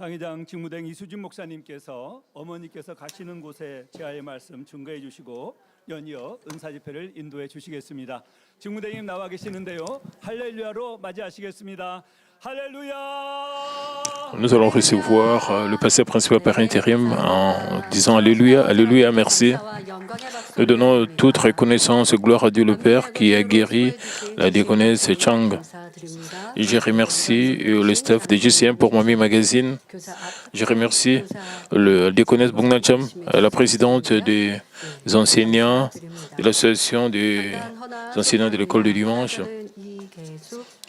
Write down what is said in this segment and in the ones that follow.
당회장 직무대행 이수진 목사님께서 어머니께서 가시는 곳에 제아의 말씀 증거해 주시고 연이어 은사 집회를 인도해 주시겠습니다. 직무대행님 나와 계시는데요. 할렐루야로 맞이하시겠습니다. 할렐루야. Nous allons recevoir le pasteur principal par intérim en disant Alléluia, Alléluia, merci. Nous donnons toute reconnaissance et gloire à Dieu le Père qui a guéri la diaconesse Chang. Et je remercie le staff de GCM pour Mami Magazine. Je remercie le diaconesse Bongnacham, la présidente des enseignants de l'association des enseignants de l'école du dimanche.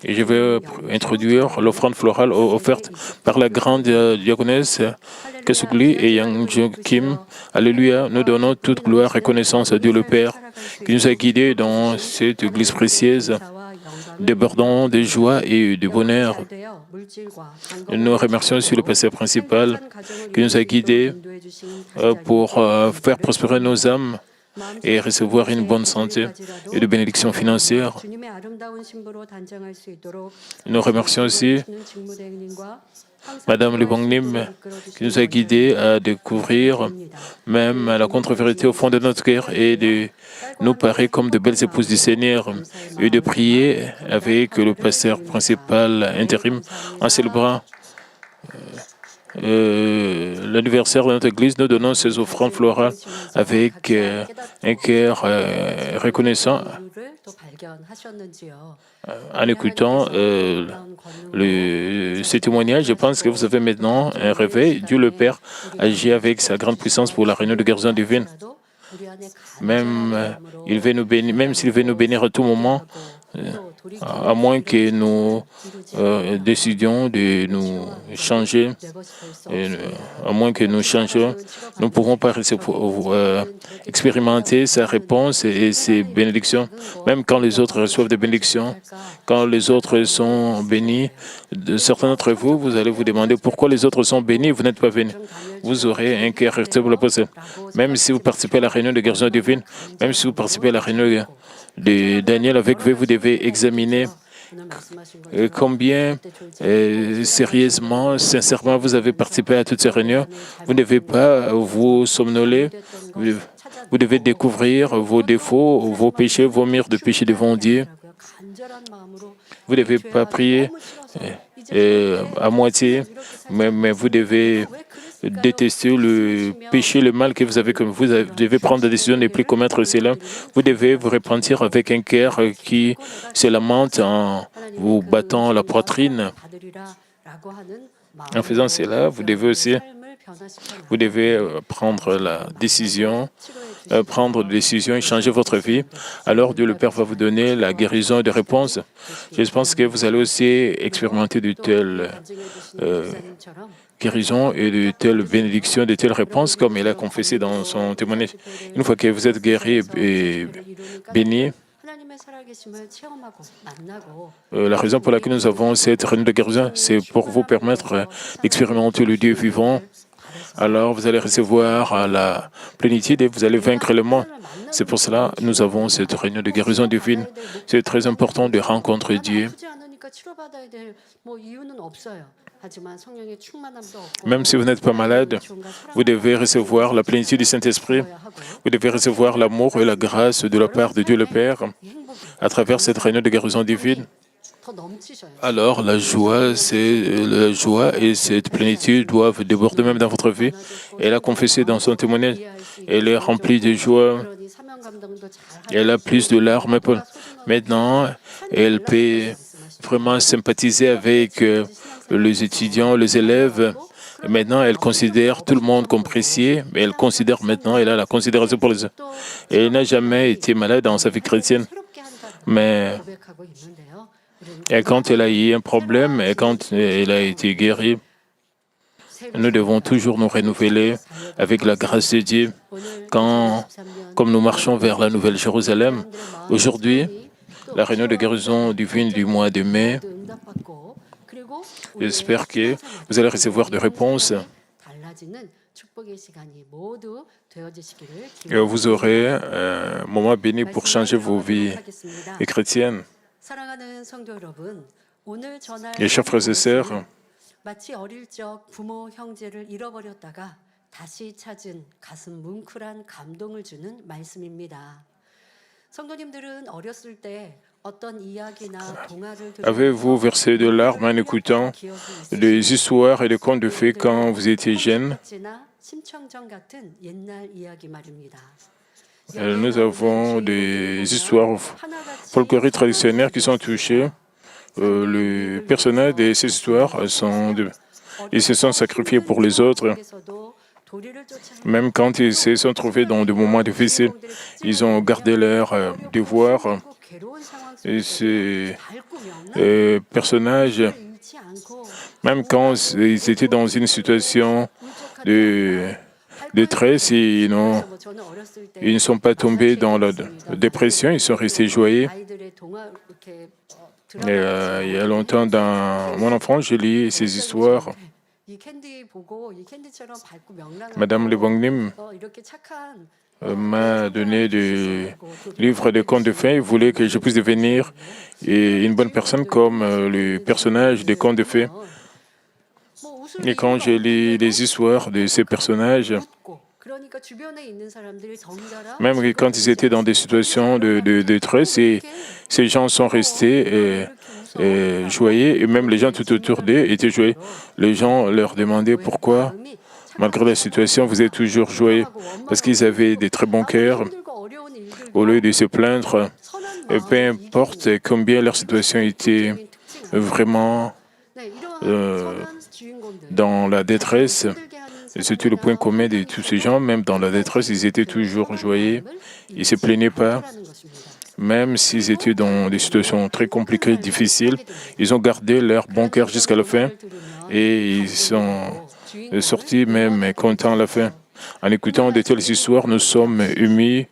Et je vais introduire l'offrande florale offerte par la grande diaconesse Kesugli et Yang Kim. Alléluia, nous donnons toute gloire et reconnaissance à Dieu le Père qui nous a guidés dans cette église précieuse, débordant de joie et de bonheur. Nous remercions aussi le pasteur principal qui nous a guidés pour faire prospérer nos âmes et recevoir une bonne santé et de bénédictions financières. Nous remercions aussi Madame Le Bangnim qui nous a guidés à découvrir même la contre-vérité au fond de notre cœur et de nous parer comme de belles épouses du Seigneur et de prier avec le pasteur principal intérim en célébrant l'anniversaire de notre église. Nous donnons ces offrandes florales avec un cœur reconnaissant en écoutant ce témoignage. Je pense que vous avez maintenant un réveil. Dieu le Père agit avec sa grande puissance pour la réunion de guérison divine. Même s'il veut nous bénir à tout moment, à moins que nous décidions de nous changer, à moins que nous changions, nous ne pourrons pas expérimenter sa réponse et ses bénédictions. Même quand les autres reçoivent des bénédictions, quand les autres sont bénis, certains d'entre vous, vous allez vous demander pourquoi les autres sont bénis et vous n'êtes pas bénis. Vous aurez un cœur irritable. Même si vous participez à la réunion de guérison divine, même si vous participez à la réunion de Daniel avec vous devez examiner combien sérieusement, sincèrement vous avez participé à toutes ces réunions. Vous ne devez pas vous somnoler. Vous devez découvrir vos défauts, vos péchés, vomir de péché devant Dieu. Vous ne devez pas prier à moitié, mais vous devez détester le péché, le mal que vous avez commis. Vous devez prendre la décision de ne plus commettre cela. Vous devez vous repentir avec un cœur qui se lamente en vous battant la poitrine. En faisant cela, vous devez prendre la décision, et changer votre vie. Alors Dieu le Père va vous donner la guérison et des réponses. Je pense que vous allez aussi expérimenter de telles guérison et de telles bénédictions, de telles réponses, comme il a confessé dans son témoignage. Une fois que vous êtes guéri et béni, la raison pour laquelle nous avons cette réunion de guérison, c'est pour vous permettre d'expérimenter le Dieu vivant. Alors vous allez recevoir la plénitude et vous allez vaincre le monde. C'est pour cela que nous avons cette réunion de guérison divine. C'est très important de rencontrer Dieu. Même si vous n'êtes pas malade, vous devez recevoir la plénitude du Saint-Esprit. Vous devez recevoir l'amour et la grâce de la part de Dieu le Père à travers cette réunion de guérison divine. Alors la joie et cette plénitude doivent déborder même dans votre vie. Elle a confessé dans son témoignage. Elle est remplie de joie. Elle a plus de larmes. Maintenant, elle peut vraiment sympathiser avec les étudiants, les élèves. Et maintenant, elle considère tout le monde comme précieux, mais elle considère maintenant, elle a la considération pour les autres. Et elle n'a jamais été malade dans sa vie chrétienne. Mais et quand elle a eu un problème, et quand elle a été guérie, nous devons toujours nous renouveler avec la grâce de Dieu. Comme nous marchons vers la Nouvelle Jérusalem, aujourd'hui, la réunion de guérison divine du mois de mai, j'espère que vous allez recevoir des réponses. Et vous aurez un moment béni pour changer vos vies chrétiennes. Et chers frères et sœurs, 마치 어릴 적 부모, 형제를 잃어버렸다가 다시 찾은 가슴 뭉클한 감동을 주는 말씀입니다. 성도님들은 어렸을 때 어떤 이야기나 동화를 Avez-vous versé de larmes en écoutant des histoires et des contes de fées quand vous étiez jeune? 심청정 같은 옛날 이야기 말입니다. Nous avons des histoires folkloriques traditionnelles qui sont touchées. Les personnages de ces histoires ils se sont sacrifiés pour les autres. Même quand ils se sont trouvés dans des moments difficiles, ils ont gardé leur devoir. Et ces personnages, même quand ils étaient dans une situation de détresse, ils ne sont pas tombés dans la dépression, ils sont restés joyeux. Et, il y a longtemps, dans mon enfance, j'ai lu ces histoires. Madame Lebongnim m'a donné des livres de contes de fées. Il voulait que je puisse devenir une bonne personne comme le personnage des contes de fées. Et quand j'ai lu les histoires de ces personnages, même quand ils étaient dans des situations de détresse, ces gens sont restés joyeux, et même les gens tout autour d'eux étaient joyeux. Les gens leur demandaient pourquoi, malgré la situation, vous êtes toujours joyeux, parce qu'ils avaient des très bons cœurs. Au lieu de se plaindre, et peu importe combien leur situation était vraiment dans la détresse, et c'était le point commun de tous ces gens, même dans la détresse, ils étaient toujours joyeux, ils ne se plaignaient pas. Même s'ils étaient dans des situations très compliquées, difficiles, ils ont gardé leur bon cœur jusqu'à la fin et ils sont sortis même contents à la fin. En écoutant de telles histoires, nous sommes émus.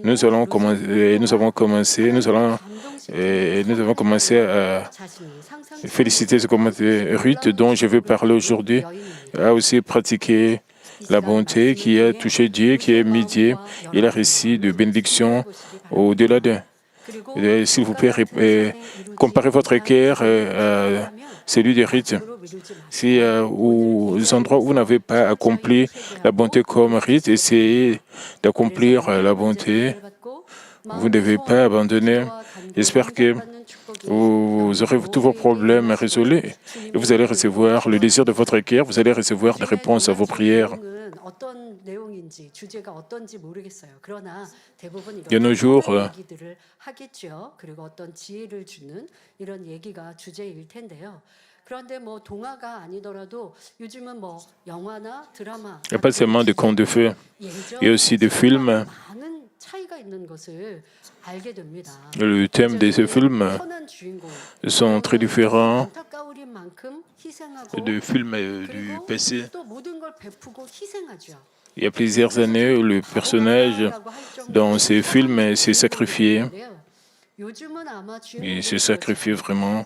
Nous avons commencé à féliciter ce commentaire. Ruth, dont je vais parler aujourd'hui, a aussi pratiqué la bonté qui a touché Dieu, qui a mis Dieu. Il a réussi de bénédictions au-delà de. S'il vous plaît, comparez votre cœur à celui de Ruth. Si aux endroits où vous n'avez pas accompli la bonté comme Ruth, essayez d'accomplir la bonté. Vous ne devez pas abandonner. J'espère que vous aurez tous vos problèmes résolus et vous allez recevoir le désir de votre cœur, vous allez recevoir des réponses à vos prières. De nos jours, il n'y a pas seulement de contes de fées, il y a aussi des films. Le thème de ces films sont très différents des films du passé. Il y a plusieurs années, le personnage dans ces films s'est sacrifié. Il s'est sacrifié vraiment.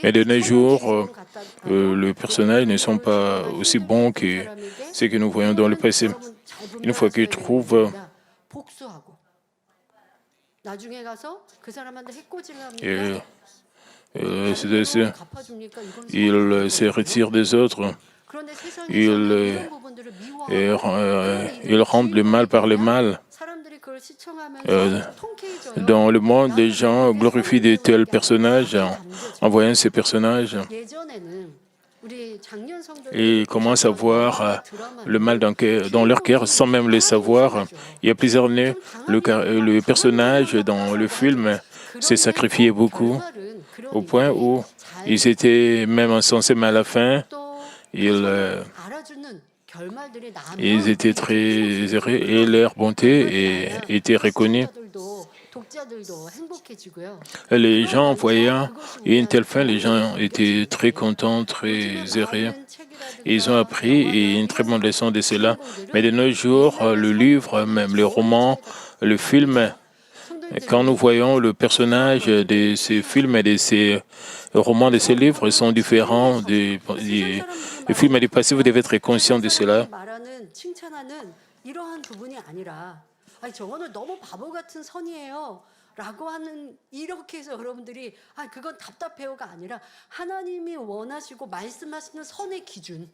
Mais de nos jours, les personnages ne sont pas aussi bons que ceux que nous voyons dans le passé. Une fois qu'ils trouvent ils se retirent des autres. Ils rendent le mal par le mal. Dans le monde, les gens glorifient de tels personnages en voyant ces personnages. Et commencent à voir le mal dans leur cœur sans même le savoir. Il y a plusieurs années, le personnage dans le film s'est sacrifié beaucoup, au point où ils étaient même insensés, mais à la fin, ils étaient très heureux et leur bonté était reconnue. Les gens voyant une telle fin, les gens étaient très contents, très heureux. Ils ont appris une très bonne leçon de cela. Mais de nos jours, le livre, même le roman, le film, quand nous voyons le personnage de ces films et de ces romans, de ces livres, sont différents des films du passé. Vous devez être conscient de cela. 라고 하는 이렇게 해서 여러분들이 그건 답답해요가 아니라 하나님이 원하시고 말씀하시는 선의 기준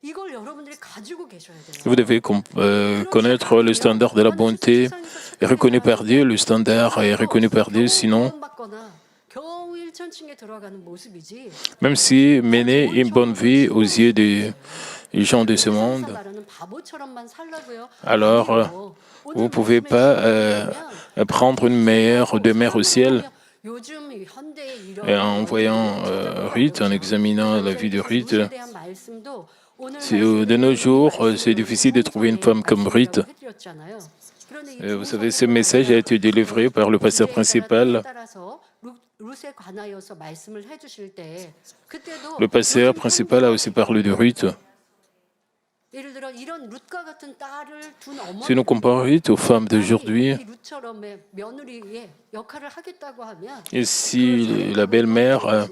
이걸 여러분들이 가지고 계셔야 돼요. Vous devez connaître le standard de la bonté est reconnu par Dieu, le standard est reconnu par Dieu, sinon, 겨우 일천층에 들어가는 모습이지. même si mener une bonne vie aux yeux des gens de ce monde, 바보처럼만 살라고요. alors vous ne pouvez pas prendre une meilleure demeure au ciel. 요즘 현대에 Et en voyant Ruth, en examinant la vie de Ruth, de nos jours, c'est difficile de trouver une femme comme Ruth. Vous savez, ce message a été délivré par le pasteur principal. Le pasteur principal a aussi parlé de Ruth. Si nous comparons Ruth aux femmes d'aujourd'hui, et si la belle-mère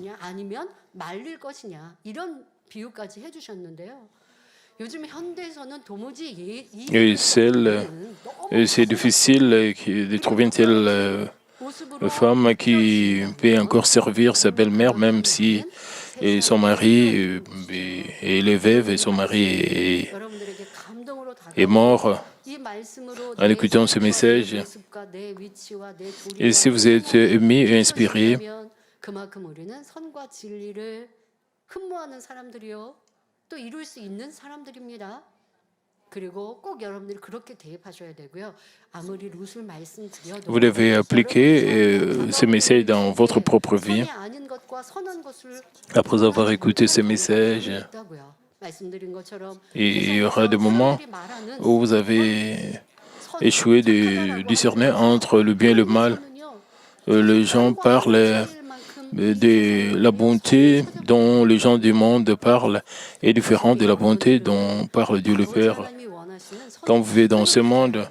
c'est difficile de trouver une telle femme qui peut encore servir sa belle-mère, même si son mari est veuve et son mari est mort. En écoutant ce message, et si vous êtes ému et inspiré, vous devez appliquer ce message dans votre propre vie. Après avoir écouté ce message, il y aura des moments où vous avez échoué de discerner entre le bien et le mal. Les gens parlent de la bonté dont les gens du monde parlent est différente de la bonté dont parle Dieu le Père. Quand vous vivez dans ce monde,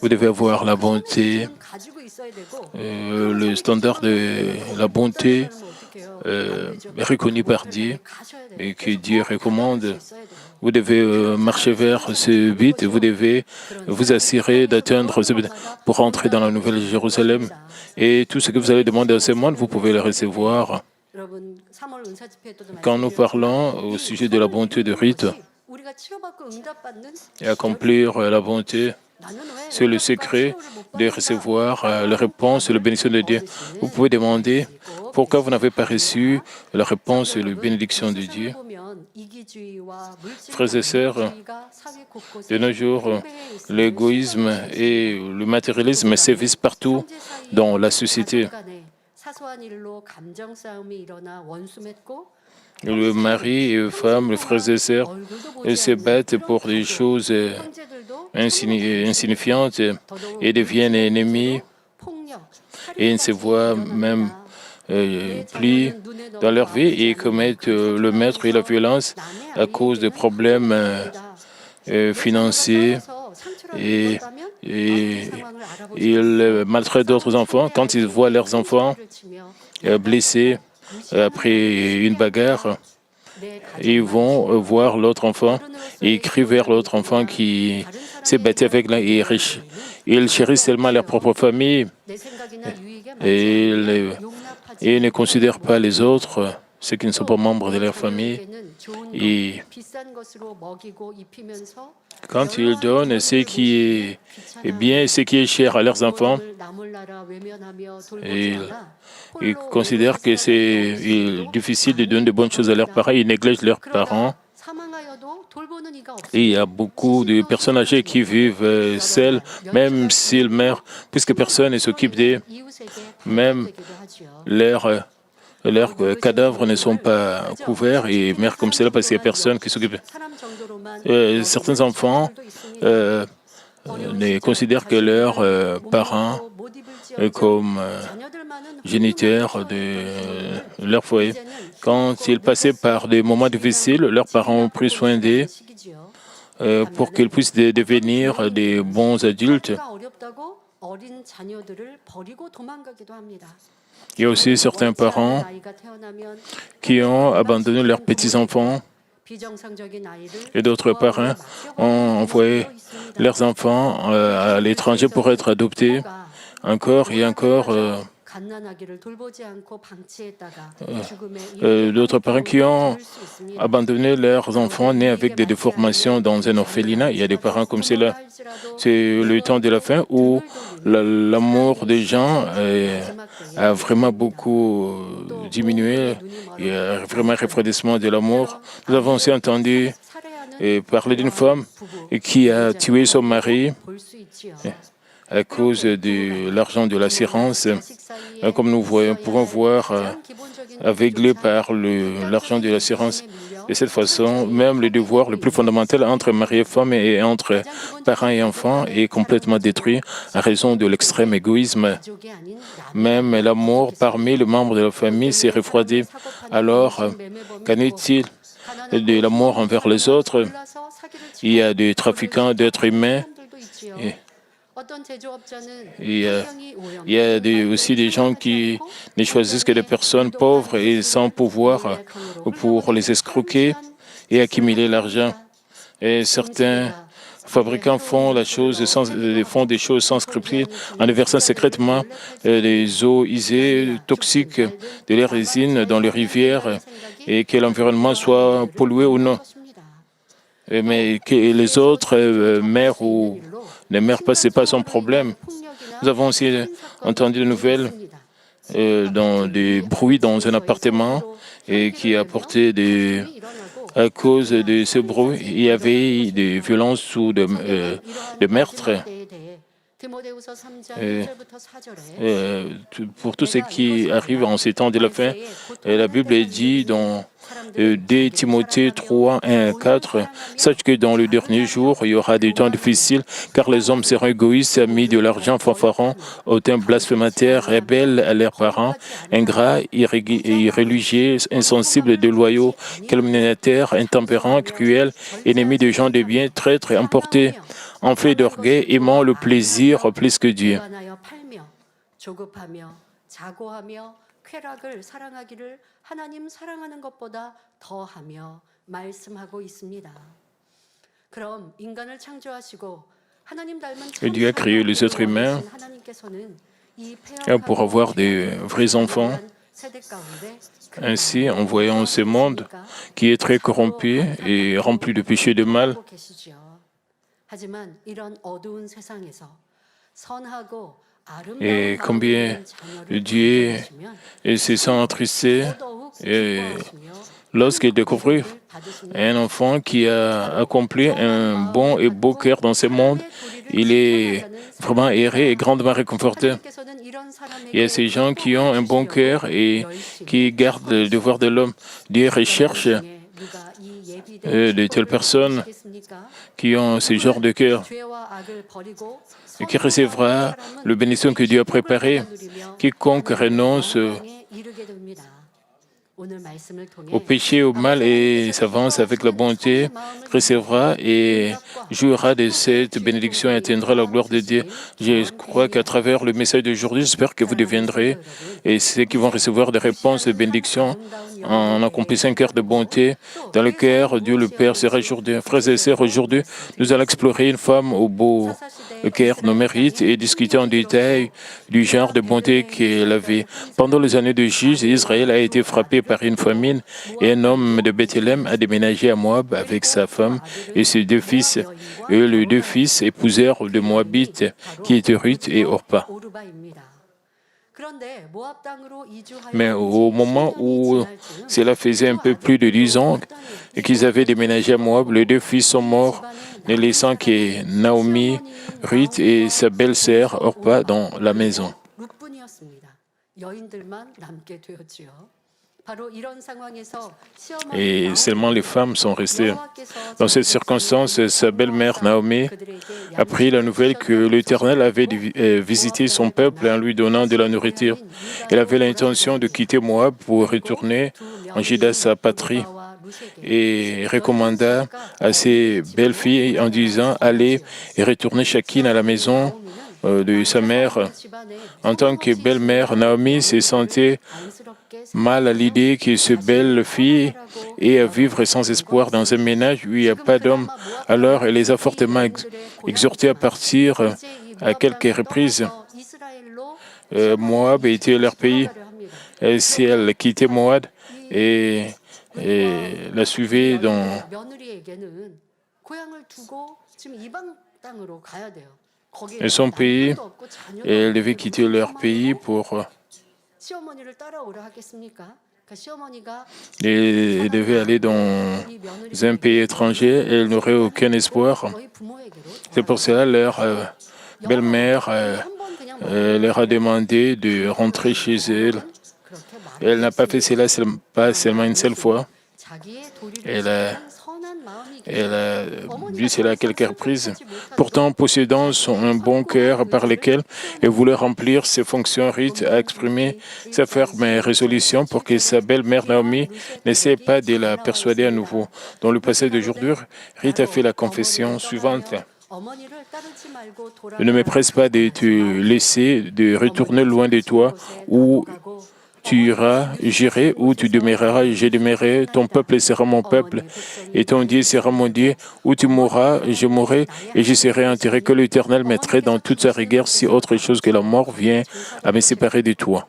vous devez avoir la bonté, le standard de la bonté est reconnu par Dieu et que Dieu recommande. Vous devez marcher vers ce but et vous devez vous assurer d'atteindre ce but pour entrer dans la Nouvelle Jérusalem. Et tout ce que vous allez demander à ce monde, vous pouvez le recevoir. Quand nous parlons au sujet de la bonté de Ruth, et accomplir la bonté, c'est le secret de recevoir la réponse et la bénédiction de Dieu. Vous pouvez demander pourquoi vous n'avez pas reçu la réponse et la bénédiction de Dieu. Frères et sœurs, de nos jours, l'égoïsme et le matérialisme sévissent partout dans la société. Le mari et les femmes, les frères et sœurs, se battent pour des choses insignifiantes et deviennent ennemis et ne se voient même plus dans leur vie et commettent le meurtre et la violence à cause de problèmes financiers et ils maltraitent d'autres enfants. Quand ils voient leurs enfants blessés après une bagarre, ils vont voir l'autre enfant et crient vers l'autre enfant qui s'est battu avec l'un et riche. Ils chérissent tellement leur propre famille et ils ne considèrent pas les autres, ceux qui ne sont pas membres de leur famille. Et quand ils donnent ce qui est bien et ce qui est cher à leurs enfants, ils considèrent que c'est difficile de donner de bonnes choses à leurs parents, ils négligent leurs parents. Et il y a beaucoup de personnes âgées qui vivent seules, même s'ils meurent, puisque personne ne s'occupe d'eux. Même leurs cadavres ne sont pas couverts et ils meurent comme cela parce qu'il n'y a personne qui s'occupe. Certains enfants ne considèrent que leurs parents comme géniteurs de leur foyer. Quand ils passaient par des moments difficiles, leurs parents ont pris soin d'eux pour qu'ils puissent devenir des bons adultes. Il y a aussi certains parents qui ont abandonné leurs petits-enfants Et d'autres parents ont envoyé leurs enfants à l'étranger pour être adoptés. Encore et encore, d'autres parents qui ont abandonné leurs enfants nés avec des déformations dans un orphelinat. Il y a des parents comme cela. C'est le temps de la fin où l'amour des gens a vraiment beaucoup diminué. Il y a vraiment un refroidissement de l'amour. Nous avons aussi entendu parler d'une femme qui a tué son mari à cause de l'argent de l'assurance. Comme nous pouvons voir, aveuglés par l'argent de l'assurance. De cette façon, même le devoir le plus fondamental entre mari et femme et entre parents et enfants est complètement détruit à raison de l'extrême égoïsme. Même l'amour parmi les membres de la famille s'est refroidi. Alors, qu'en est-il de l'amour envers les autres? Il y a des trafiquants d'êtres humains. Il y a aussi des gens qui ne choisissent que des personnes pauvres et sans pouvoir pour les escroquer et accumuler l'argent. Et certains fabricants font des choses sans scrupules en versant secrètement des eaux usées toxiques de la résine dans les rivières et que l'environnement soit pollué ou non. Mais que les autres meurent ou ne meurent pas, ce n'est pas son problème. Nous avons aussi entendu des nouvelles dans des bruits dans un appartement et qui a porté à cause de ce bruit, il y avait des violences ou de meurtres. Pour tout ce qui arrive en ces temps de la fin, la Bible dit dans 2 Timothée 3, 1 à 4, « Sache que dans le dernier jour, il y aura des temps difficiles, car les hommes seront égoïstes, amis de l'argent, fanfarons, hautains, blasphémateurs, rebelles à leurs parents, ingrats, irréligieux, insensibles, déloyaux, calomniateurs, intempérants, cruels, ennemis des gens de bien, traîtres, emportés, enflés d'orgueil, aimant le plaisir plus que Dieu. » 쾌락을 사랑하기를 하나님 사랑하는 것보다 더하며 말씀하고 있습니다. 그럼 인간을 창조하시고 하나님 닮은 Dieu a créé les êtres humains pour avoir des vrais enfants. Ainsi, en voyant ce monde qui est très corrompu et rempli de péché et de mal, et combien Dieu se sent attristé lorsqu'il découvre un enfant qui a accompli un bon et beau cœur dans ce monde. Il est vraiment erré et grandement réconforté. Il y a ces gens qui ont un bon cœur et qui gardent le devoir de l'homme. Dieu recherche de telles personnes qui ont ce genre de cœur et qui recevra le bénédiction que Dieu a préparé. Quiconque renonce au péché, au mal et s'avance avec la bonté, recevra et jouira de cette bénédiction et atteindra la gloire de Dieu. Je crois qu'à travers le message d'aujourd'hui, j'espère que vous deviendrez et ceux qui vont recevoir des réponses de bénédiction en accomplissant un cœur de bonté. Dans le cœur, Dieu le Père sera aujourd'hui. Frères et sœurs, aujourd'hui, nous allons explorer une femme au beau cœur, nos mérites et discuter en détail du genre de bonté qu'elle avait. Pendant les années de Juge, Israël a été frappé par une famine et un homme de Bethléem a déménagé à Moab avec sa femme et ses 2 fils. Et les 2 fils épousèrent de Moabites qui étaient Ruth et Orpa. Mais au moment où cela faisait un peu plus de 10 ans et qu'ils avaient déménagé à Moab, les 2 fils sont morts, ne laissant que Naomi, Ruth et sa belle-sœur Orpa dans la maison. Et seulement les femmes sont restées. Dans cette circonstance, sa belle-mère Naomi a pris la nouvelle que l'Éternel avait visité son peuple en lui donnant de la nourriture. Elle avait l'intention de quitter Moab pour retourner en Juda, sa patrie, et recommanda à ses belles filles en disant « Allez et retournez chacune à la maison de sa mère. » En tant que belle-mère, Naomi se sentait mal à l'idée que ce belle fille ait à vivre sans espoir dans un ménage où il n'y a pas d'homme. Alors, elle les a fortement exhortés à partir à quelques reprises. Moab était leur pays. Et si elle quittait Moab et la suivait dans son pays, et elle devait quitter leur pays pour... Elle devait aller dans un pays étranger et elle n'aurait aucun espoir. C'est pour cela leur belle-mère leur a demandé de rentrer chez elle. Elle n'a pas fait cela pas seulement une seule fois. Elle a dit cela à quelques reprises. Pourtant, possédant un bon cœur par lequel elle voulait remplir ses fonctions, Ruth a exprimé sa ferme résolution pour que sa belle-mère Naomi n'essaie pas de la persuader à nouveau. Dans le passé d'aujourd'hui, Ruth a fait la confession suivante. Ne me presse pas de te laisser, de retourner loin de toi, où tu iras, j'irai, où tu demeureras, je demeurerai, ton peuple sera mon peuple, et ton Dieu sera mon Dieu, où tu mourras, je mourrai, et je serai enterré, que l'Éternel mettrait dans toute sa rigueur si autre chose que la mort vient à me séparer de toi.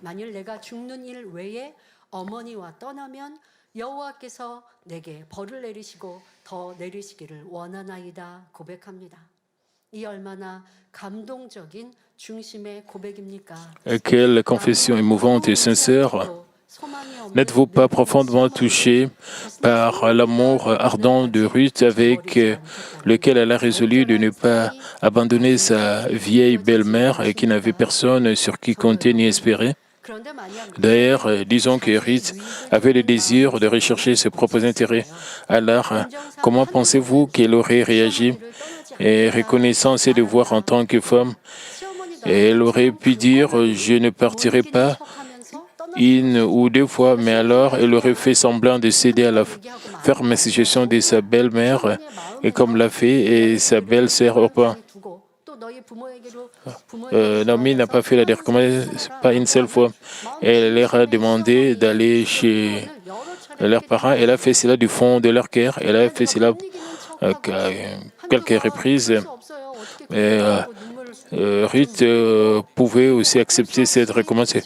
Quelle confession émouvante et sincère. N'êtes-vous pas profondément touché par l'amour ardent de Ruth avec lequel elle a résolu de ne pas abandonner sa vieille belle-mère et qui n'avait personne sur qui compter ni espérer? D'ailleurs, disons que Ruth avait le désir de rechercher ses propres intérêts. Alors, comment pensez-vous qu'elle aurait réagi? Et reconnaissant ses devoirs en tant que femme, elle aurait pu dire « Je ne partirai pas » une ou deux fois, mais alors elle aurait fait semblant de céder à la ferme suggestion de sa belle-mère, et comme l'a fait et sa belle-sœur Orpa. Naomi n'a pas fait la recommandation, pas une seule fois. Elle leur a demandé d'aller chez leurs parents. Elle a fait cela du fond de leur cœur. Elle a fait cela à quelques reprises. Ruth pouvait aussi accepter cette recommandation.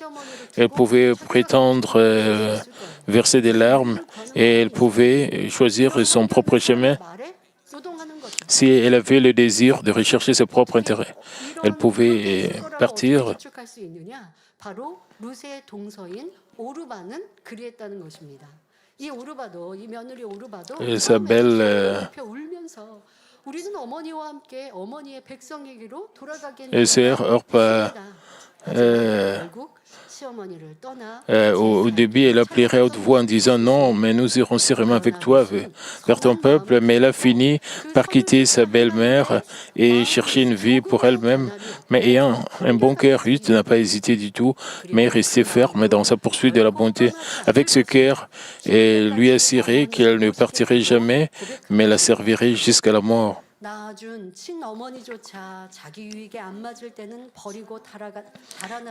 Elle pouvait prétendre verser des larmes et elle pouvait choisir son propre chemin. Si elle avait le désir de rechercher ses propres intérêts, elle pouvait partir. Et sa belle sœur Orpa, au début, elle a pleuré à haute voix en disant « Non, mais nous irons sûrement avec toi vers ton peuple ». Mais elle a fini par quitter sa belle-mère et chercher une vie pour elle-même. Mais ayant un bon cœur, Ruth n'a pas hésité du tout, mais restait ferme dans sa poursuite de la bonté. Avec ce cœur, elle lui assurait qu'elle ne partirait jamais, mais la servirait jusqu'à la mort.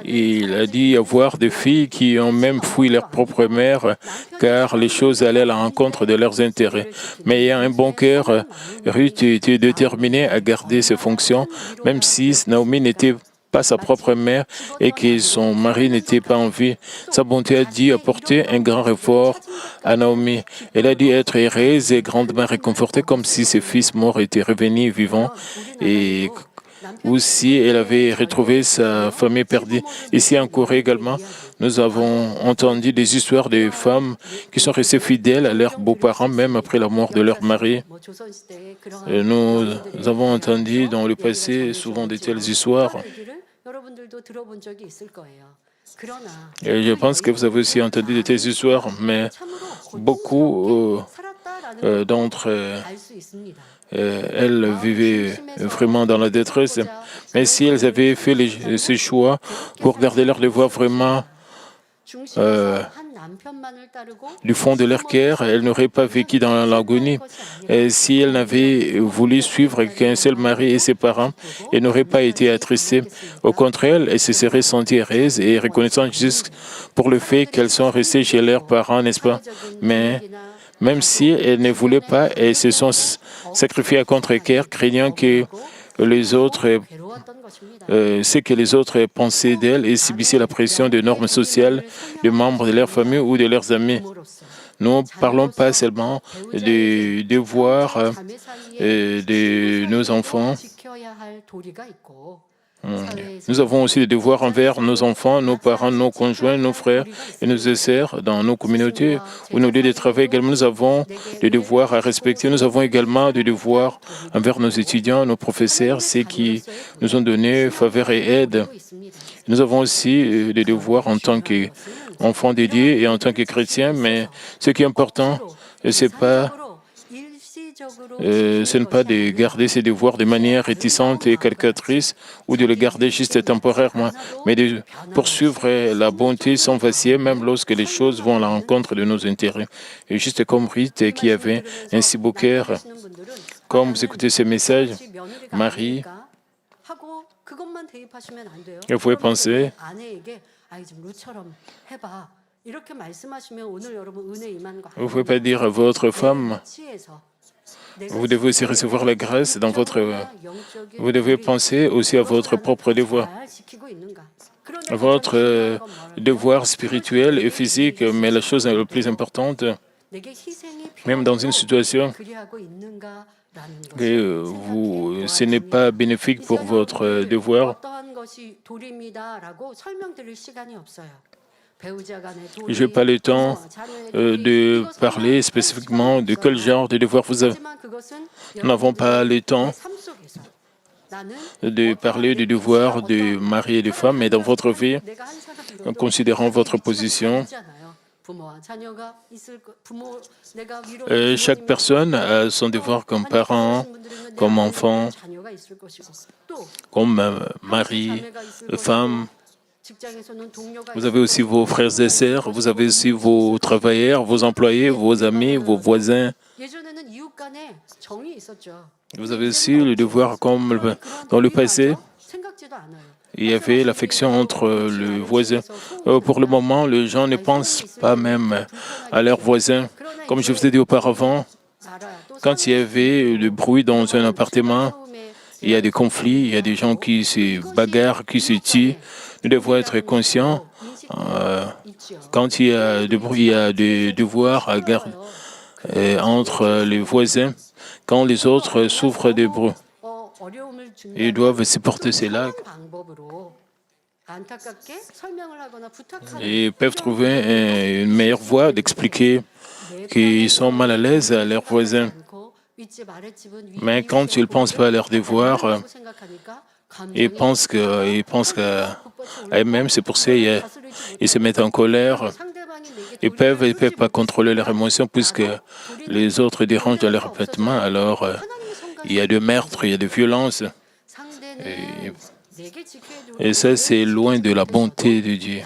Il a dit avoir des filles qui ont même fui leur propre mère, car les choses allaient à la rencontre de leurs intérêts. Mais ayant un bon cœur, Ruth était déterminée à garder ses fonctions, même si Naomi n'était pas sa propre mère et que son mari n'était pas en vie. Sa bonté a dû apporter un grand effort à Naomi. Elle a dû être heureuse et grandement réconfortée comme si ses fils morts étaient revenus vivants et aussi elle avait retrouvé sa famille perdue. Ici en Corée également, nous avons entendu des histoires de femmes qui sont restées fidèles à leurs beaux-parents même après la mort de leur mari. Nous avons entendu dans le passé souvent de telles histoires. Et je pense que vous avez aussi entendu de telles histoires, mais beaucoup d'entre elles vivaient vraiment dans la détresse. Mais si elles avaient fait ce choix pour garder leur devoir vraiment du fond de leur cœur, elle n'aurait pas vécu dans l'agonie. Et si elle n'avait voulu suivre qu'un seul mari et ses parents, elle n'aurait pas été attristée. Au contraire, elle se serait sentie heureuse et reconnaissante juste pour le fait qu'elles sont restées chez leurs parents, n'est-ce pas? Mais même si elles ne voulaient pas, elles se sont sacrifiées à contre-cœur, craignant que les autres, ce que les autres pensaient d'elles et subissaient la pression des normes sociales des membres de leur famille ou de leurs amis. Nous ne parlons pas seulement des devoirs de nos enfants. Nous avons aussi des devoirs envers nos enfants, nos parents, nos conjoints, nos frères et nos sœurs dans nos communautés ou nos lieux de travail. Également, nous avons des devoirs à respecter. Nous avons également des devoirs envers nos étudiants, nos professeurs, ceux qui nous ont donné faveur et aide. Nous avons aussi des devoirs en tant qu'enfants de Dieu et en tant que chrétiens, mais ce qui est important, ce n'est pas de garder ces devoirs de manière réticente et calcatrice ou de les garder juste temporairement, mais de poursuivre la bonté sans vaciller, même lorsque les choses vont à la rencontre de nos intérêts. Et juste comme Ruth qui avait un si beau cœur, comme vous écoutez ce message, Marie, vous pouvez penser, vous ne pouvez pas dire à votre femme, vous devez aussi recevoir la grâce dans votre... Vous devez penser aussi à votre propre devoir. Votre devoir spirituel et physique, mais la chose la plus importante, même dans une situation que ce n'est pas bénéfique pour votre devoir, je n'ai pas le temps de parler spécifiquement de quel genre de devoir vous avez. Nous n'avons pas le temps de parler du devoir de mari et de femme, mais dans votre vie, en considérant votre position, chaque personne a son devoir comme parent, comme enfant, comme mari, femme. Vous avez aussi vos frères et sœurs, vous avez aussi vos travailleurs, vos employés, vos amis, vos voisins. Vous avez aussi le devoir, comme dans le passé, il y avait l'affection entre le voisin. Pour le moment, les gens ne pensent pas même à leurs voisins. Comme je vous ai dit auparavant, quand il y avait du bruit dans un appartement, il y a des conflits, il y a des gens qui se bagarrent, qui se tuent. Nous devons être conscients. Quand il y a du bruit, il y a des devoirs à garder entre les voisins. Quand les autres souffrent de bruit, ils doivent supporter cela. Et peuvent trouver une meilleure voie d'expliquer qu'ils sont mal à l'aise à leurs voisins. Mais quand ils ne pensent pas à leurs devoirs, ils pensent qu'à eux-mêmes, c'est pour ça qu'ils se mettent en colère. Ils ne peuvent pas contrôler leurs émotions puisque les autres dérangent dans leur appartement. Alors, il y a de meurtres, il y a de violences. Et ça, c'est loin de la bonté de Dieu.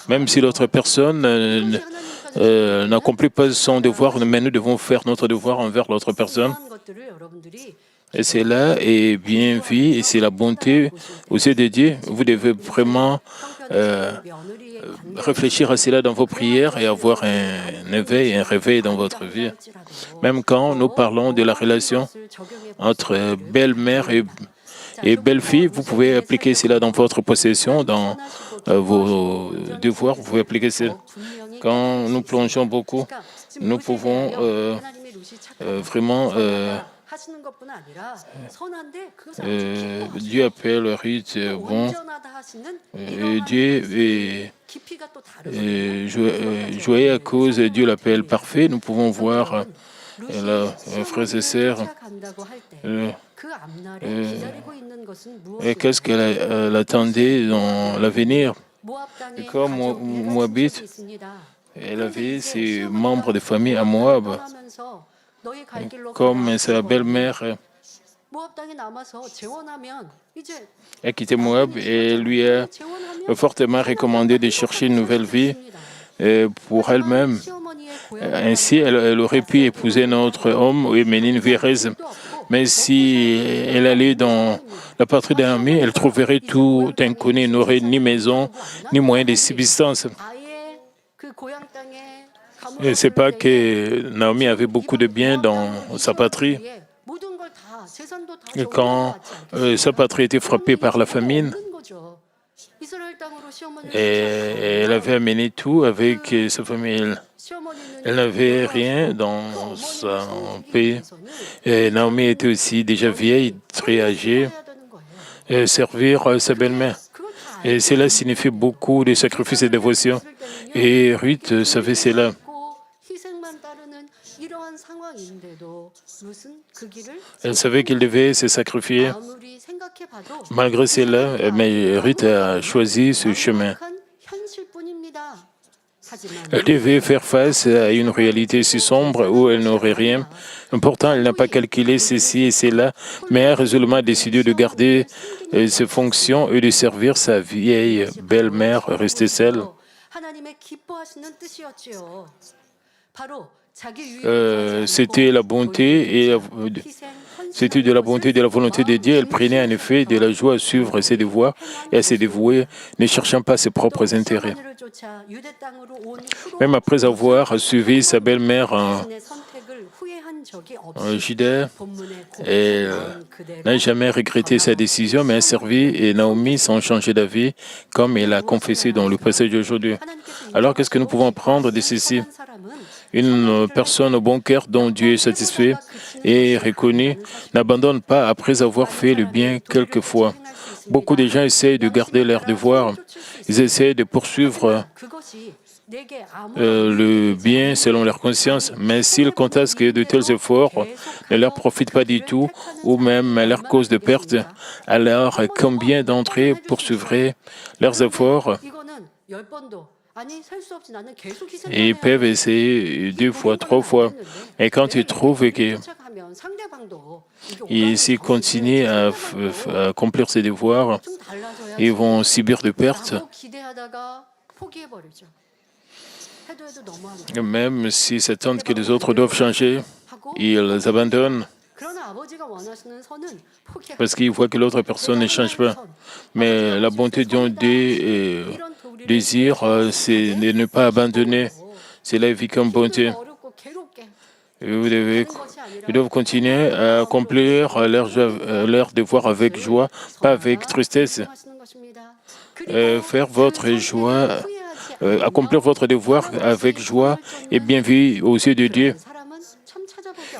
Même si l'autre personne n'accomplit pas son devoir, mais nous devons faire notre devoir envers l'autre personne. Et cela est bien vu et c'est la bonté aussi de Dieu. Vous devez vraiment réfléchir à cela dans vos prières et avoir un éveil, un réveil dans votre vie. Même quand nous parlons de la relation entre belle-mère et belle-fille, vous pouvez appliquer cela dans votre possession, dans vos devoirs, vous pouvez appliquer cela. Quand nous plongeons beaucoup, nous pouvons vraiment... Dieu appelle Ruth bon. Dieu est joyeux à cause de Dieu l'appelle parfait. Nous pouvons voir, frères et sœurs, qu'est-ce qu'elle attendait dans l'avenir. Et comme Moabite, elle avait ses membres de famille à Moab. Comme sa belle-mère a quitté Moab et lui a fortement recommandé de chercher une nouvelle vie pour elle-même. 시어머니의 Ainsi, elle aurait pu épouser notre homme et mener une vie heureuse. Mais si elle allait dans la patrie de Naomi, elle trouverait tout inconnu, n'aurait ni maison, ni moyen de subsistance. 아예 그 고향 땅에 Et c'est pas que Naomi avait beaucoup de biens dans sa patrie. 모든 걸 다 재산도 다 Et quand sa patrie était frappée par la famine, 이스라엘 땅으로 시어머니를 et elle avait amené tout avec sa famille. Elle n'avait rien dans son pays. Et Naomi était aussi déjà vieille, très âgée, et servir sa belle-mère. Et cela signifie beaucoup de sacrifices et de dévotion. Et Ruth savait cela. 희생만 따르는 이러한 상황인데도 무슨 그 길을 Elle savait qu'il devait se sacrifier. 아무리 생각해봐도 Malgré cela, mais Ruth a choisi ce chemin. 한 현실뿐입니다. 하지만 Elle devait faire face à une réalité si sombre où elle n'aurait rien. Pourtant, elle n'a pas calculé ceci et cela, mais a résolument décidé de garder ses fonctions et de servir sa vieille belle-mère restée seule. 하나님의 기뻐하시는 뜻이었지요. 바로 자기 C'était la bonté et c'était de la bonté et de la volonté de Dieu. Elle prenait en effet de la joie à suivre ses devoirs et à se dévouer, ne cherchant pas ses propres intérêts. Même après avoir suivi sa belle-mère en Judée, elle n'a jamais regretté sa décision, mais a servi et Naomi sans changer d'avis, comme elle a confessé dans le passage d'aujourd'hui. Alors, qu'est-ce que nous pouvons apprendre de ceci? Une personne au bon cœur dont Dieu est satisfait et reconnu n'abandonne pas après avoir fait le bien quelquefois. Beaucoup de gens essaient de garder leur devoir. Ils essaient de poursuivre le bien selon leur conscience, mais s'ils constatent que de tels efforts ne leur profitent pas du tout ou même leur cause de perte, alors combien d'entre eux poursuivraient leurs efforts? Et ils peuvent essayer 2 fois, 3 fois. Et quand ils trouvent qu'ils s'ils continuent à accomplir ces devoirs, ils vont subir de pertes. Même s'ils s'attendent que les autres doivent changer, ils abandonnent parce qu'ils voient que l'autre personne ne change pas. Mais la bonté de Dieu désire, c'est de ne pas abandonner. Cela est vu comme bonté. Ils doivent continuer à accomplir leur devoir avec joie, pas avec tristesse. Faire votre joie, accomplir votre devoir avec joie est bien vu aux yeux de Dieu.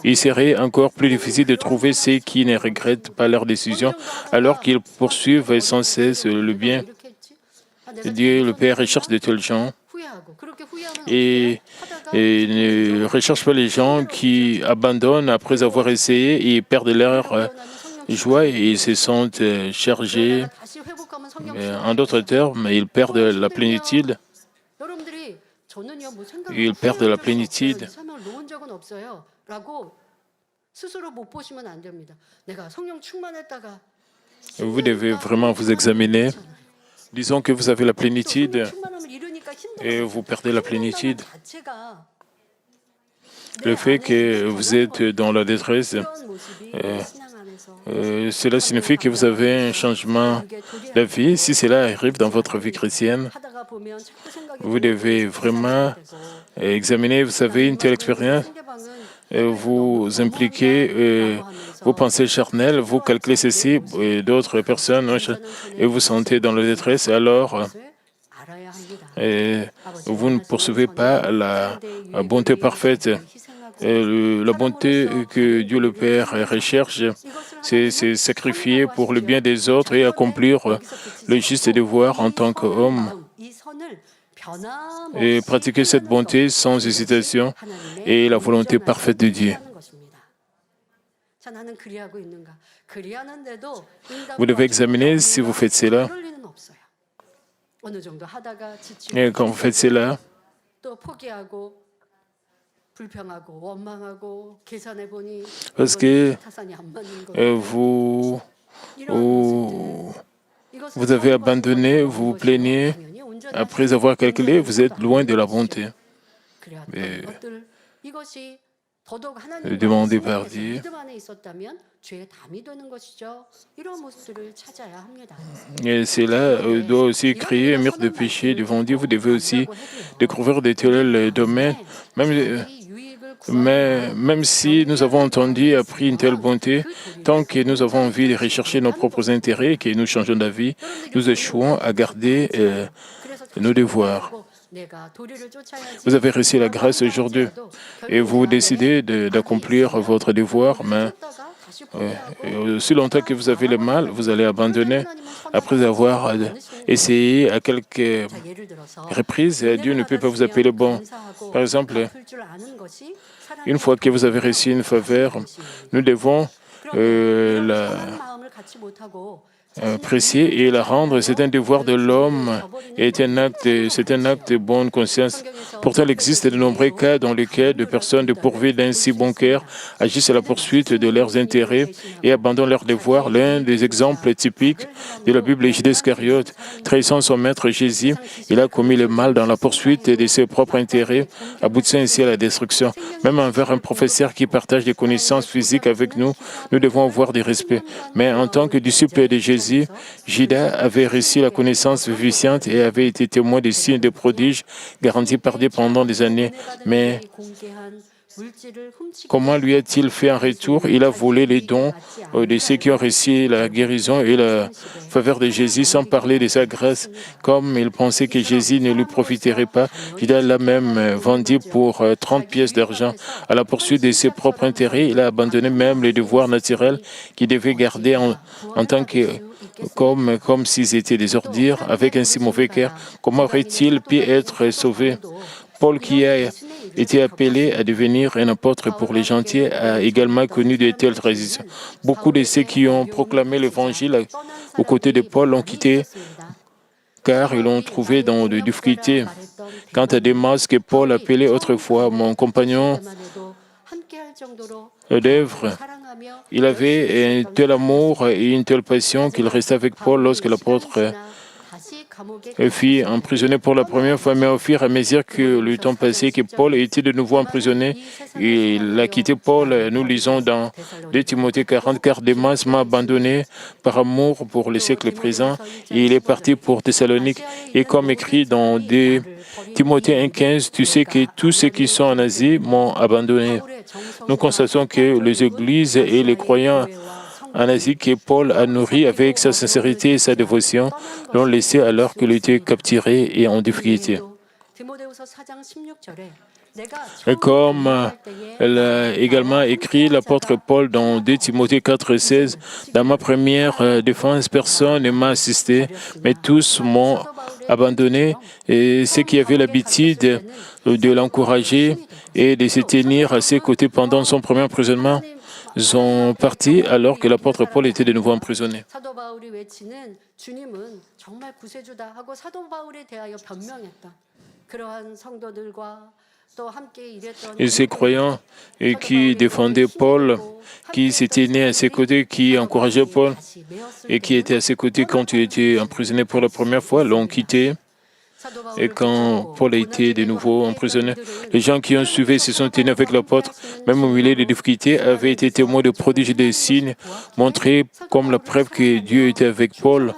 Il serait encore plus difficile de trouver ceux qui ne regrettent pas leur décision alors qu'ils poursuivent sans cesse le bien. Dieu, le Père, recherche de tels gens et ne recherche pas les gens qui abandonnent après avoir essayé et perdent leur joie et ils se sentent chargés. En d'autres termes, ils perdent la plénitude. Ils perdent la plénitude. Vous devez vraiment vous examiner. Disons que vous avez la plénitude et vous perdez la plénitude. Le fait que vous êtes dans la détresse, cela signifie que vous avez un changement de vie. Si cela arrive dans votre vie chrétienne, vous devez vraiment examiner. Vous avez une telle expérience, vous impliquez vos pensées charnelles, vous calculez ceci, et d'autres personnes, et vous sentez dans la détresse, alors vous ne poursuivez pas la bonté parfaite. La bonté que Dieu le Père recherche, c'est sacrifier pour le bien des autres et accomplir le juste devoir en tant qu'homme. Et pratiquer cette bonté sans hésitation et la volonté parfaite de Dieu. Vous devez examiner si vous faites cela. Et quand vous faites cela, parce que vous avez abandonné, vous vous plaignez, Après avoir calculé, vous êtes loin de la bonté. Mais demandé par Dieu. Et cela doit aussi créer un mur de péché devant Dieu. Vous devez aussi découvrir de tels domaines, même si nous avons entendu et appris une telle bonté, tant que nous avons envie de rechercher nos propres intérêts, que nous changeons d'avis, nous échouons à garder nos devoirs. Vous avez reçu la grâce aujourd'hui et vous décidez d'accomplir votre devoir, mais aussi longtemps que vous avez le mal, vous allez abandonner. Après avoir essayé à quelques reprises, Dieu ne peut pas vous appeler bon. Par exemple, une fois que vous avez reçu une faveur, nous devons apprécier et la rendre. C'est un devoir de l'homme et c'est un acte de bonne conscience. Pourtant, il existe de nombreux cas dans lesquels des personnes dépourvues d'un si bon cœur agissent à la poursuite de leurs intérêts et abandonnent leurs devoirs. L'un des exemples typiques de la Bible est Judas Iscariote. Trahissant son maître Jésus, il a commis le mal dans la poursuite de ses propres intérêts, aboutissant ainsi à la destruction. Même envers un professeur qui partage des connaissances physiques avec nous, nous devons avoir du respect. Mais en tant que disciple de Jésus, Judas avait reçu la connaissance vivifiante et avait été témoin des signes et des prodiges garantis par Dieu pendant des années. Mais comment lui a-t-il fait en retour? Il a volé les dons de ceux qui ont reçu la guérison et la faveur de Jésus sans parler de sa grâce. Comme il pensait que Jésus ne lui profiterait pas, Judas l'a même vendu pour 30 pièces d'argent. À la poursuite de ses propres intérêts, il a abandonné même les devoirs naturels qu'il devait garder en tant que comme s'ils étaient des ordures, avec un si mauvais cœur. Comment aurait-il pu être sauvé? Paul, qui a été appelé à devenir un apôtre pour les gentils, a également connu de telles transitions. Beaucoup de ceux qui ont proclamé l'Évangile aux côtés de Paul l'ont quitté car ils l'ont trouvé dans des difficultés. Quant à Démas, que Paul appelait autrefois mon compagnon d'œuvre, il avait un tel amour et une telle passion qu'il restait avec Paul lorsque l'apôtre fut emprisonné pour la première fois, mais au fur et à mesure que le temps passait, que Paul était de nouveau emprisonné, il a quitté Paul. Nous lisons dans 2 Timothée 40, car Démas m'a abandonné par amour pour le siècle présent, et il est parti pour Thessalonique. Et comme écrit dans 2 Timothée 1,15, tu sais que tous ceux qui sont en Asie m'ont abandonné. Nous constatons que les églises et les croyants en Asie que Paul a nourri avec sa sincérité et sa dévotion l'ont laissé alors qu'il était capturé et en difficulté. Et comme l'a également écrit l'apôtre Paul dans 2 Timothée 4,16, dans ma première défense, personne ne m'a assisté, mais tous m'ont abandonné. Et ceux qui avaient l'habitude de l'encourager et de se tenir à ses côtés pendant son premier emprisonnement sont partis alors que l'apôtre Paul était de nouveau emprisonné. Et ces croyants qui défendaient Paul, qui s'étaient nés à ses côtés, qui encourageaient Paul et qui étaient à ses côtés quand il était emprisonné pour la première fois, l'ont quitté. Et quand Paul a été de nouveau emprisonné, les gens qui ont suivi se sont tenus avec l'apôtre, même au milieu des difficultés, avaient été témoins de prodiges et des signes, montrés comme la preuve que Dieu était avec Paul.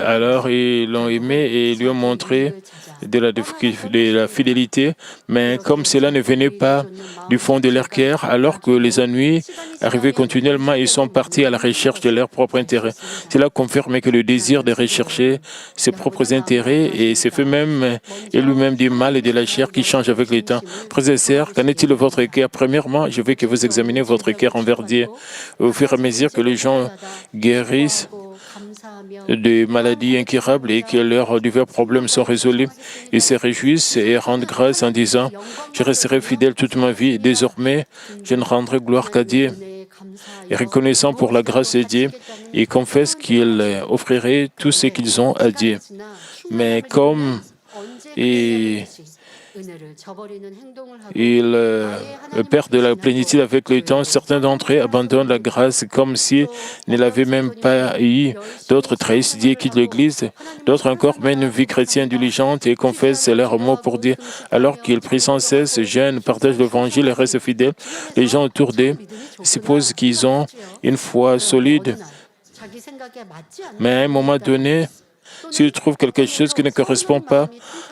Alors ils l'ont aimé et lui ont montré de la fidélité, mais comme cela ne venait pas du fond de leur cœur, alors que les ennuis arrivaient continuellement, ils sont partis à la recherche de leur propre intérêt. Cela confirme que le désir de rechercher ses propres intérêts et se fait même et lui-même du mal et de la chair qui change avec le temps. Frères et sœurs, qu'en est-il de votre cœur? Premièrement, je veux que vous examiniez votre cœur envers Dieu. Au fur et à mesure que les gens guérissent de maladies incurables et que leurs divers problèmes sont résolus, ils se réjouissent et rendent grâce en disant « Je resterai fidèle toute ma vie. Désormais, je ne rendrai gloire qu'à Dieu. » Et reconnaissant pour la grâce de Dieu, ils confessent qu'ils offriraient tout ce qu'ils ont à Dieu. Mais comme ils Ils perdent la plénitude avec le temps. Certains d'entre eux abandonnent la grâce comme s'ils ne l'avaient même pas eu. D'autres trahissent Dieu et quittent l'Église. D'autres encore mènent une vie chrétienne diligente et confessent leurs mots pour Dieu. Alors qu'ils prient sans cesse, jeûnent, partagent l'Évangile et restent fidèles, les gens autour d'eux supposent qu'ils ont une foi solide. Mais à un moment donné, s'ils trouvent quelque chose qui ne correspond pas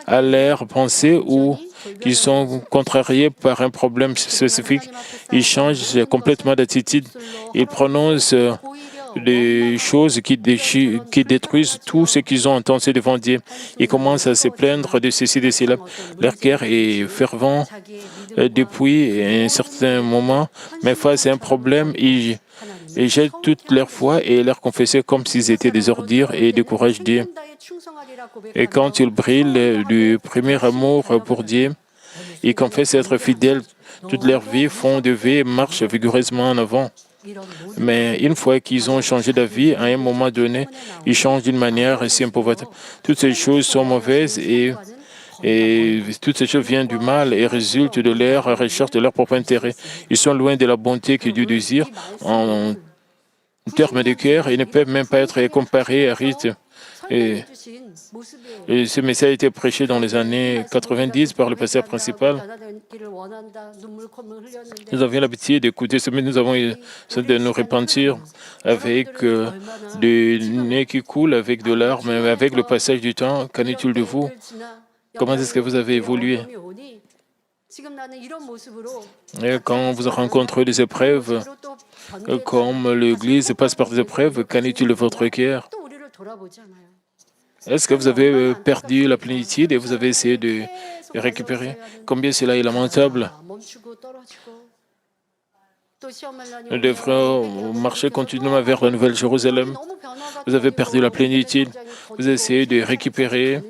à leur pensée ou qu'ils sont contrariés par un problème spécifique, ils changent complètement d'attitude. Ils prononcent des choses qui détruisent tout ce qu'ils ont entendu devant Dieu. Ils commencent à se plaindre de ceci, de cela. Leur cœur est fervent depuis un certain moment, mais face à un problème, ils jettent toute leur foi et leur confesser comme s'ils étaient des ordures et découragent Dieu. Et quand ils brillent du premier amour pour Dieu, ils confessent être fidèles toute leur vie, font de vie et marchent vigoureusement en avant. Mais une fois qu'ils ont changé d'avis, à un moment donné, ils changent d'une manière si épouvantable. Toutes ces choses sont mauvaises et toutes ces choses viennent du mal et résultent de leur recherche de leur propre intérêt. Ils sont loin de la bonté que Dieu désire en termes de cœur et ne peuvent même pas être comparés à Rite. Et ce message a été prêché dans les années 90 par le pasteur principal. Nous avions l'habitude d'écouter ce, mais nous avons eu de nous repentir avec du nez qui coule, avec de larmes, mais avec le passage du temps. Qu'en est-il de vous? Comment est-ce que vous avez évolué? Et quand vous rencontrez des épreuves, comme l'Église passe par des épreuves, qu'en est-il de votre cœur? Est-ce que vous avez perdu la plénitude et vous avez essayé de récupérer? Combien cela est lamentable. Nous devrons marcher continuellement vers la Nouvelle Jérusalem. Vous avez perdu la plénitude. Vous essayez de récupérer.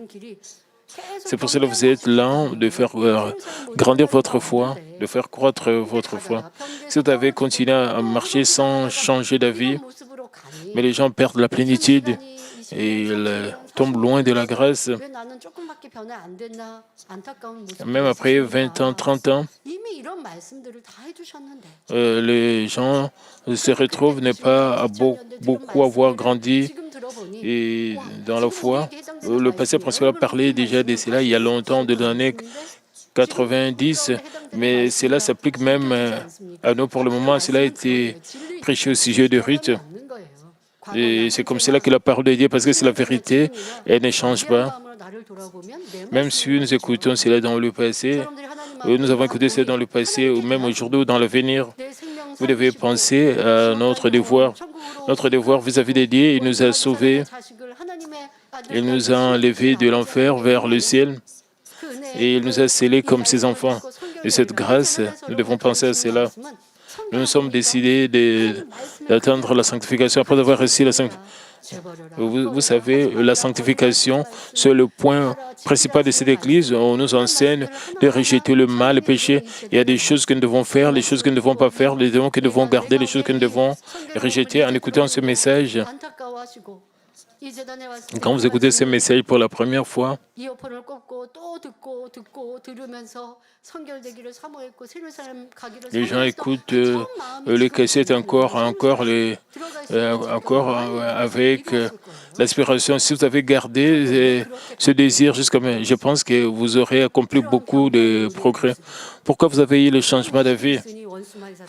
C'est pour cela que vous êtes lent de faire grandir votre foi, de faire croître votre foi. Si vous avez continué à marcher sans changer d'avis, mais les gens perdent la plénitude et ils tombent loin de la grâce. Même après 20 ans, 30 ans, les gens se retrouvent ne pas beaucoup avoir grandi et dans la foi. Le pasteur principal parlait déjà de cela il y a longtemps, de l'année 90, mais cela s'applique même à nous pour le moment. Cela a été prêché au sujet de Ruth. Et c'est comme cela que la parole de Dieu, parce que c'est la vérité, elle ne change pas. Même si nous écoutons cela dans le passé, nous avons écouté cela dans le passé, ou même aujourd'hui ou dans l'avenir, vous devez penser à notre devoir. Notre devoir vis-à-vis de Dieu, il nous a sauvés, il nous a enlevés de l'enfer vers le ciel, et il nous a scellés comme ses enfants. Et cette grâce, nous devons penser à cela. Nous nous sommes décidés d'atteindre la sanctification après avoir reçu la sanctification. Vous savez, la sanctification, c'est le point principal de cette Église. On nous enseigne de rejeter le mal, le péché. Il y a des choses que nous devons faire, les choses que nous ne devons pas faire, les démons que nous devons garder, les choses que nous devons rejeter. En écoutant ce message, quand vous écoutez ce message pour la première fois, les gens écoutent les cassettes encore avec l'aspiration. Si vous avez gardé ce désir jusqu'à maintenant, je pense que vous aurez accompli beaucoup de progrès. Pourquoi vous avez eu le changement d'avis?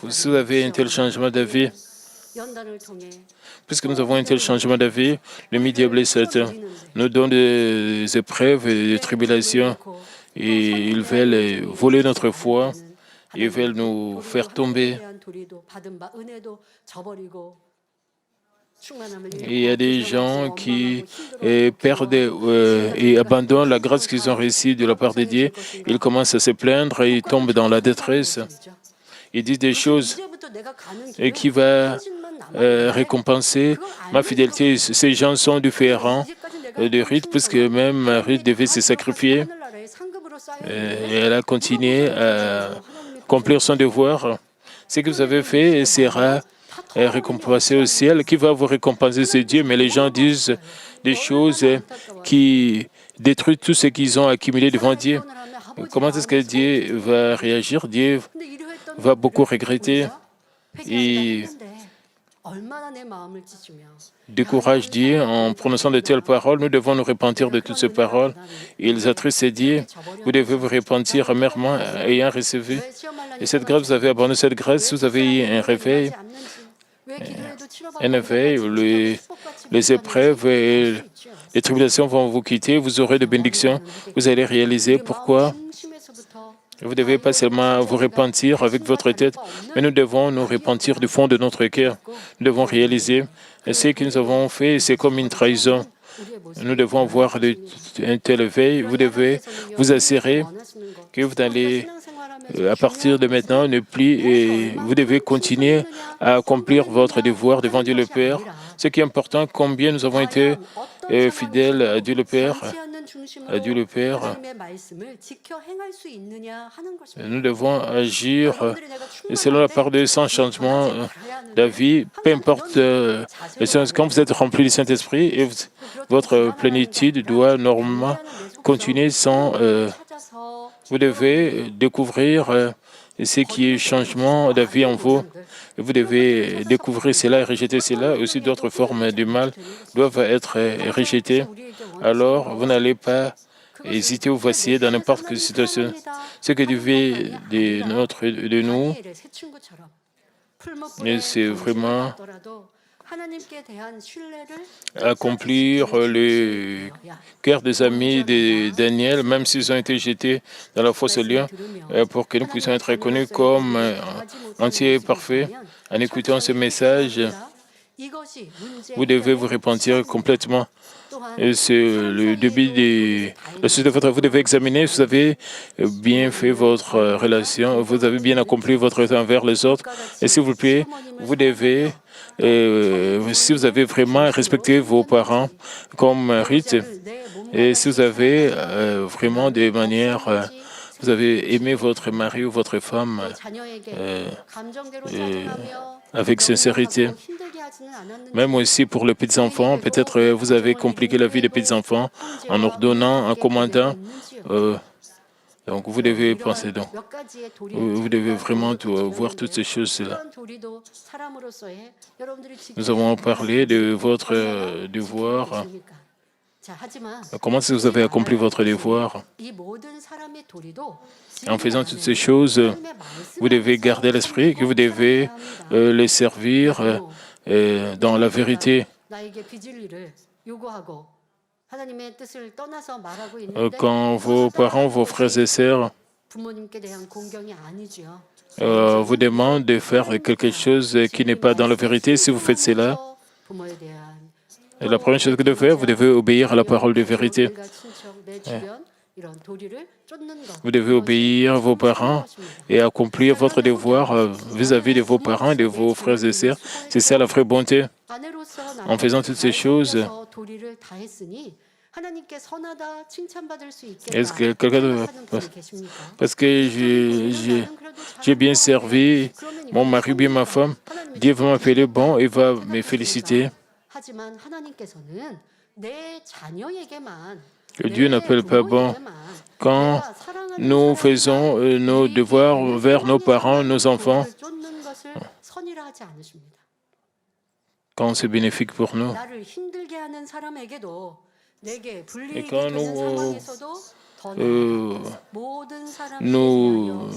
Si vous avez un tel changement d'avis, puisque nous avons un tel changement d'avis, le Media Blessed nous donne des épreuves et des tribulations. Et ils veulent voler notre foi, ils veulent nous faire tomber. Et il y a des gens qui perdent et abandonnent la grâce qu'ils ont reçue de la part de Dieu. Ils commencent à se plaindre et ils tombent dans la détresse. Ils disent des choses et qui va récompenser ma fidélité. Ces gens sont différents de Ruth, puisque même Ruth devait se sacrifier. Et elle a continué à accomplir son devoir. Ce que vous avez fait sera récompensé au ciel. Qui va vous récompenser? C'est Dieu. Mais les gens disent des choses qui détruisent tout ce qu'ils ont accumulé devant Dieu. comment est-ce que Dieu va réagir? Dieu va beaucoup regretter et décourage Dieu en prononçant de telles paroles. Nous devons nous repentir de toutes ces paroles. Ils attristent Dieu. Vous devez vous repentir amèrement ayant reçu. Et cette grâce, vous avez abandonné cette grâce, vous avez eu un réveil, où les épreuves et les tribulations vont vous quitter. Vous aurez de bénédictions. Vous allez réaliser pourquoi. Vous ne devez pas seulement vous repentir avec votre tête, mais nous devons nous repentir du fond de notre cœur. Nous devons réaliser ce que nous avons fait, c'est comme une trahison. Nous devons avoir un tel éveil. Vous devez vous assurer que vous allez, à partir de maintenant, ne plus, et vous devez continuer à accomplir votre devoir devant Dieu le Père. Ce qui est important, combien nous avons été fidèles à Dieu le Père. À Dieu le Père, nous devons agir selon la parole de sans changement d'avis, peu importe le sens. Quand vous êtes rempli du Saint-Esprit, et votre plénitude doit normalement continuer sans... vous devez découvrir ce qui est changement d'avis en vous. Vous devez découvrir cela et rejeter cela. Aussi, d'autres formes du mal doivent être rejetées. Alors, vous n'allez pas hésiter ou vaciller dans n'importe quelle situation. Ce que Dieu veut de nous, c'est vraiment accomplir le cœur des amis de Daniel, même s'ils ont été jetés dans la fosse au lion, pour que nous puissions être reconnus comme entiers et parfaits. En écoutant ce message, vous devez vous repentir complètement. Et c'est le début de votre. Vous devez examiner si vous avez bien fait votre relation, vous avez bien accompli votre temps envers les autres. Et s'il vous plaît, vous devez, si vous avez vraiment respecté vos parents comme rite, et si vous avez vraiment de manière, vous avez aimé votre mari ou votre femme avec sincérité. Même aussi pour les petits-enfants, peut-être vous avez compliqué la vie des petits-enfants en ordonnant, en commandant. Donc vous devez penser, donc, vous devez vraiment voir toutes ces choses-là. Nous avons parlé de votre devoir. Comment est-ce que vous avez accompli votre devoir? En faisant toutes ces choses, vous devez garder l'esprit que vous devez les servir dans la vérité. Quand vos parents, vos frères et sœurs vous demandent de faire quelque chose qui n'est pas dans la vérité, si vous faites cela, la première chose que vous devez faire, vous devez obéir à la parole de vérité. Vous devez obéir à vos parents et accomplir votre devoir vis-à-vis de vos parents et de vos frères et sœurs. C'est ça la vraie bonté. En faisant toutes ces choses, est-ce que quelqu'un... Parce que j'ai bien servi mon mari, bien ma femme, Dieu va m'appeler bon et va me féliciter. Que Dieu n'appelle pas bon. Quand nous faisons nos devoirs vers nos parents, nos enfants, quand c'est bénéfique pour nous. Et quand nous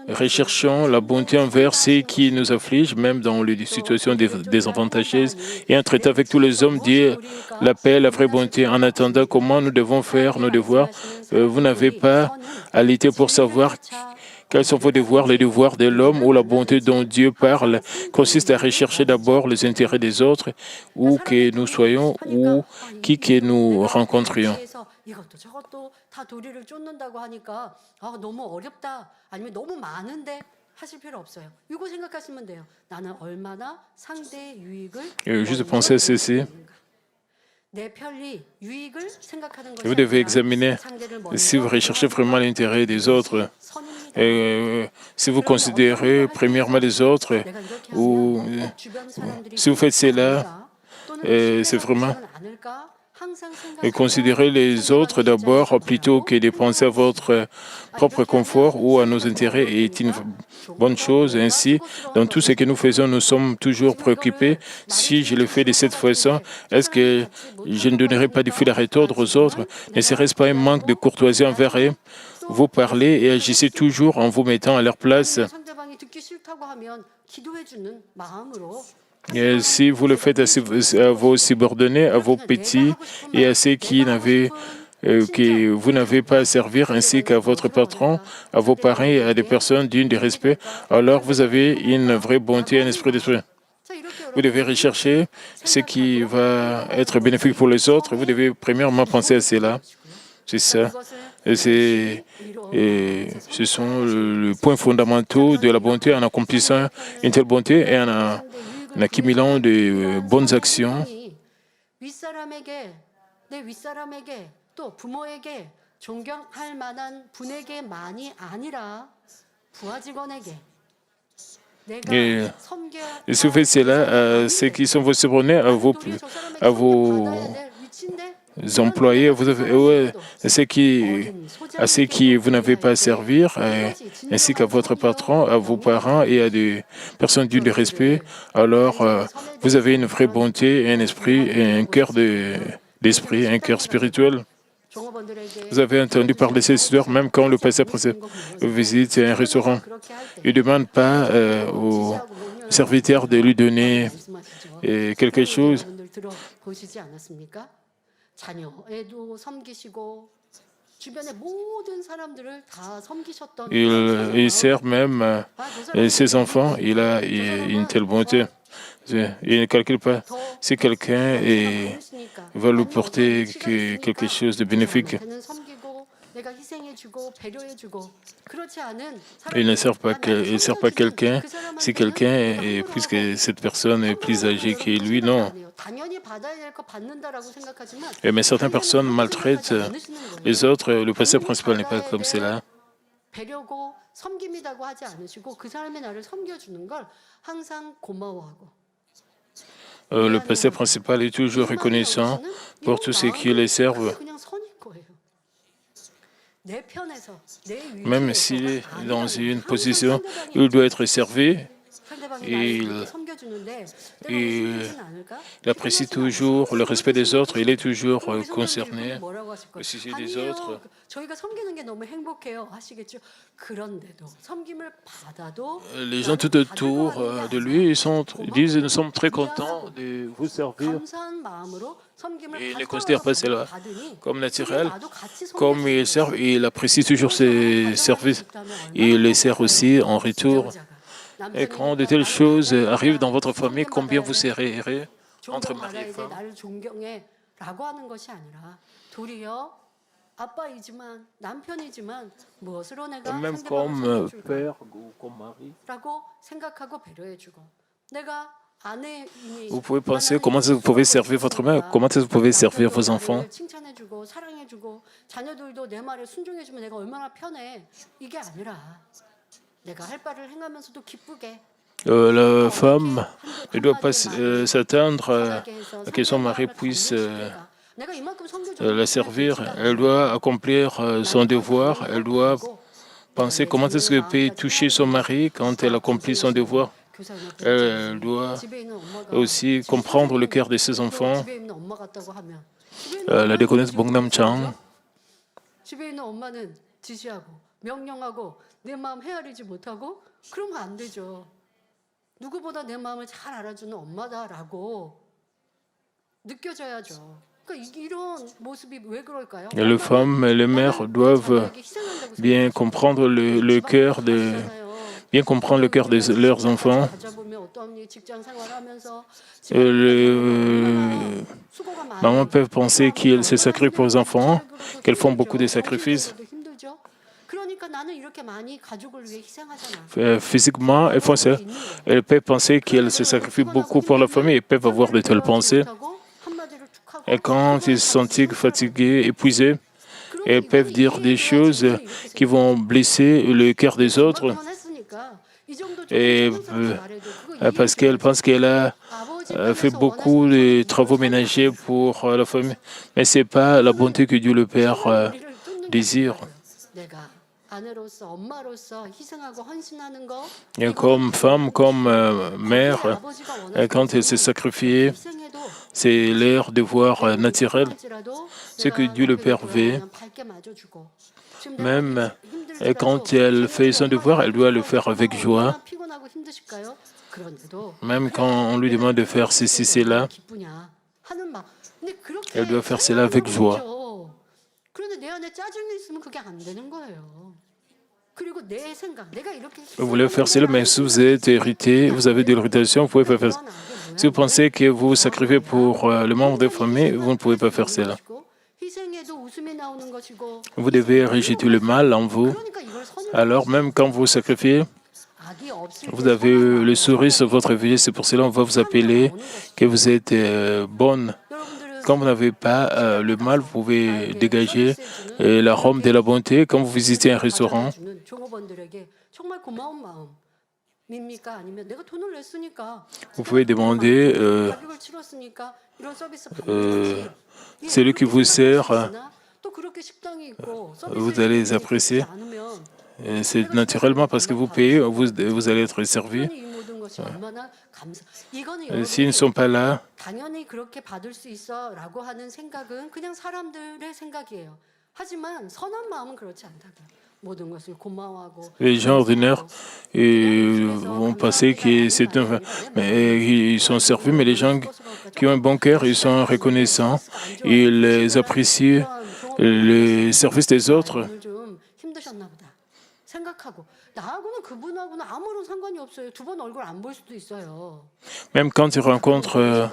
recherchons la bonté envers ceux qui nous affligent, même dans les situations désavantageuses, et en traitant avec tous les hommes, Dieu l'appelle la vraie bonté. En attendant, comment nous devons faire nos devoirs? Vous n'avez pas à lutter pour savoir quels sont vos devoirs. Les devoirs de l'homme ou la bonté dont Dieu parle consiste à rechercher d'abord les intérêts des autres, où que nous soyons ou qui que nous rencontrions. Juste penser à ceci. Vous devez examiner si vous recherchez vraiment l'intérêt des autres. Si vous considérez premièrement les autres, ou si vous faites cela, c'est vraiment Et considérez les autres d'abord plutôt que de penser à votre propre confort ou à nos intérêts est une bonne chose. Ainsi, dans tout ce que nous faisons, nous sommes toujours préoccupés. Si je le fais de cette façon, est-ce que je ne donnerai pas du fil à retordre aux autres? Ne serait-ce pas un manque de courtoisie envers eux? Vous parlez et agissez toujours en vous mettant à leur place. Et si vous le faites à vos subordonnés, à vos petits et à ceux que vous n'avez pas à servir, ainsi qu'à votre patron, à vos parents et à des personnes dignes de respect, alors vous avez une vraie bonté, un esprit d'esprit. Vous devez rechercher ce qui va être bénéfique pour les autres. Vous devez premièrement penser à cela. C'est ça. Ce sont les points fondamentaux de la bonté en accomplissant une telle bonté et en accumulant de bonnes actions. Et si vous faites cela, ceux qui sont vos subordonnés, à vos employés, à ceux qui vous n'avez pas à servir, ainsi qu'à votre patron, à vos parents et à des personnes dignes de respect, alors vous avez une vraie bonté, un esprit et un cœur d'esprit, un cœur spirituel. Vous avez entendu parler de ces histoires, même quand le pasteur visite un restaurant. Il ne demande pas au serviteur de lui donner quelque chose. Il sert même ses enfants. Il a une telle bonté. Il ne calcule pas. Si quelqu'un va lui porter quelque chose de bénéfique, il ne sert pas quelqu'un. Si quelqu'un, puisque cette personne est plus âgée que lui, non. Mais certaines personnes maltraitent les autres. Le pasteur principal n'est pas comme cela. Le pasteur principal est toujours reconnaissant pour tous ceux qui les servent. Même s'il est dans une position où il doit être servi, il apprécie toujours le respect des autres, il est toujours concerné au sujet des autres. Les gens tout autour de lui disent « Nous sommes très contents de vous servir ». Et il ne considère pas cela comme naturel. Comme il sert, il apprécie toujours ses services. Et il les sert aussi en retour. Et quand de telles choses arrivent dans votre famille, combien vous serez heureux entre mari et femme? Même comme père ou comme mari. Vous pouvez penser comment vous pouvez servir votre mère, comment vous pouvez servir vos enfants. La femme ne doit pas s'attendre à que son mari puisse la servir. Elle doit accomplir son devoir. Elle doit penser comment est-ce qu'elle peut toucher son mari quand elle accomplit son devoir. Elle doit aussi comprendre le cœur de ses enfants. La déconnaisse Bongnam Chang. Les femmes et les mères doivent bien comprendre le cœur de leurs enfants. Maman peut penser qu'elles se sacrifient pour les enfants, qu'elles font beaucoup de sacrifices. Physiquement, elles peuvent penser qu'elles se sacrifient beaucoup pour la famille. Elles peuvent avoir de telles pensées. Et quand ils sont fatigués, épuisés, elles peuvent dire des choses qui vont blesser le cœur des autres. Et parce qu'elle pense qu'elle a fait beaucoup de travaux ménagers pour la famille, mais ce n'est pas la bonté que Dieu le Père désire. Et comme femme, comme mère, quand elle s'est sacrifiée, c'est leur devoir naturel. Ce que Dieu le Père veut, même quand elle fait son devoir, elle doit le faire avec joie. Même quand on lui demande de faire ceci, cela, elle doit faire cela avec joie. Vous voulez faire cela, mais si vous êtes hérité, vous avez de l'irritation, vous pouvez pas faire ça. Si vous pensez que vous vous sacrifiez pour le membre de famille, vous ne pouvez pas faire cela. Vous devez rejeter le mal en vous. Alors, même quand vous vous sacrifiez, vous avez le sourire sur votre vie. C'est pour cela qu'on va vous appeler que vous êtes bonne. Quand vous n'avez pas le mal, vous pouvez dégager l'arôme de la bonté. Quand vous visitez un restaurant, vous pouvez demander celui qui vous sert, vous allez les apprécier. C'est naturellement parce que vous payez, vous allez être servi. S'ils ne sont pas là, les gens ordinaires vont penser que c'est mais ils sont servis, mais les gens qui ont un bon cœur, ils sont reconnaissants, ils apprécient le service des autres. Même quand ils rencontrent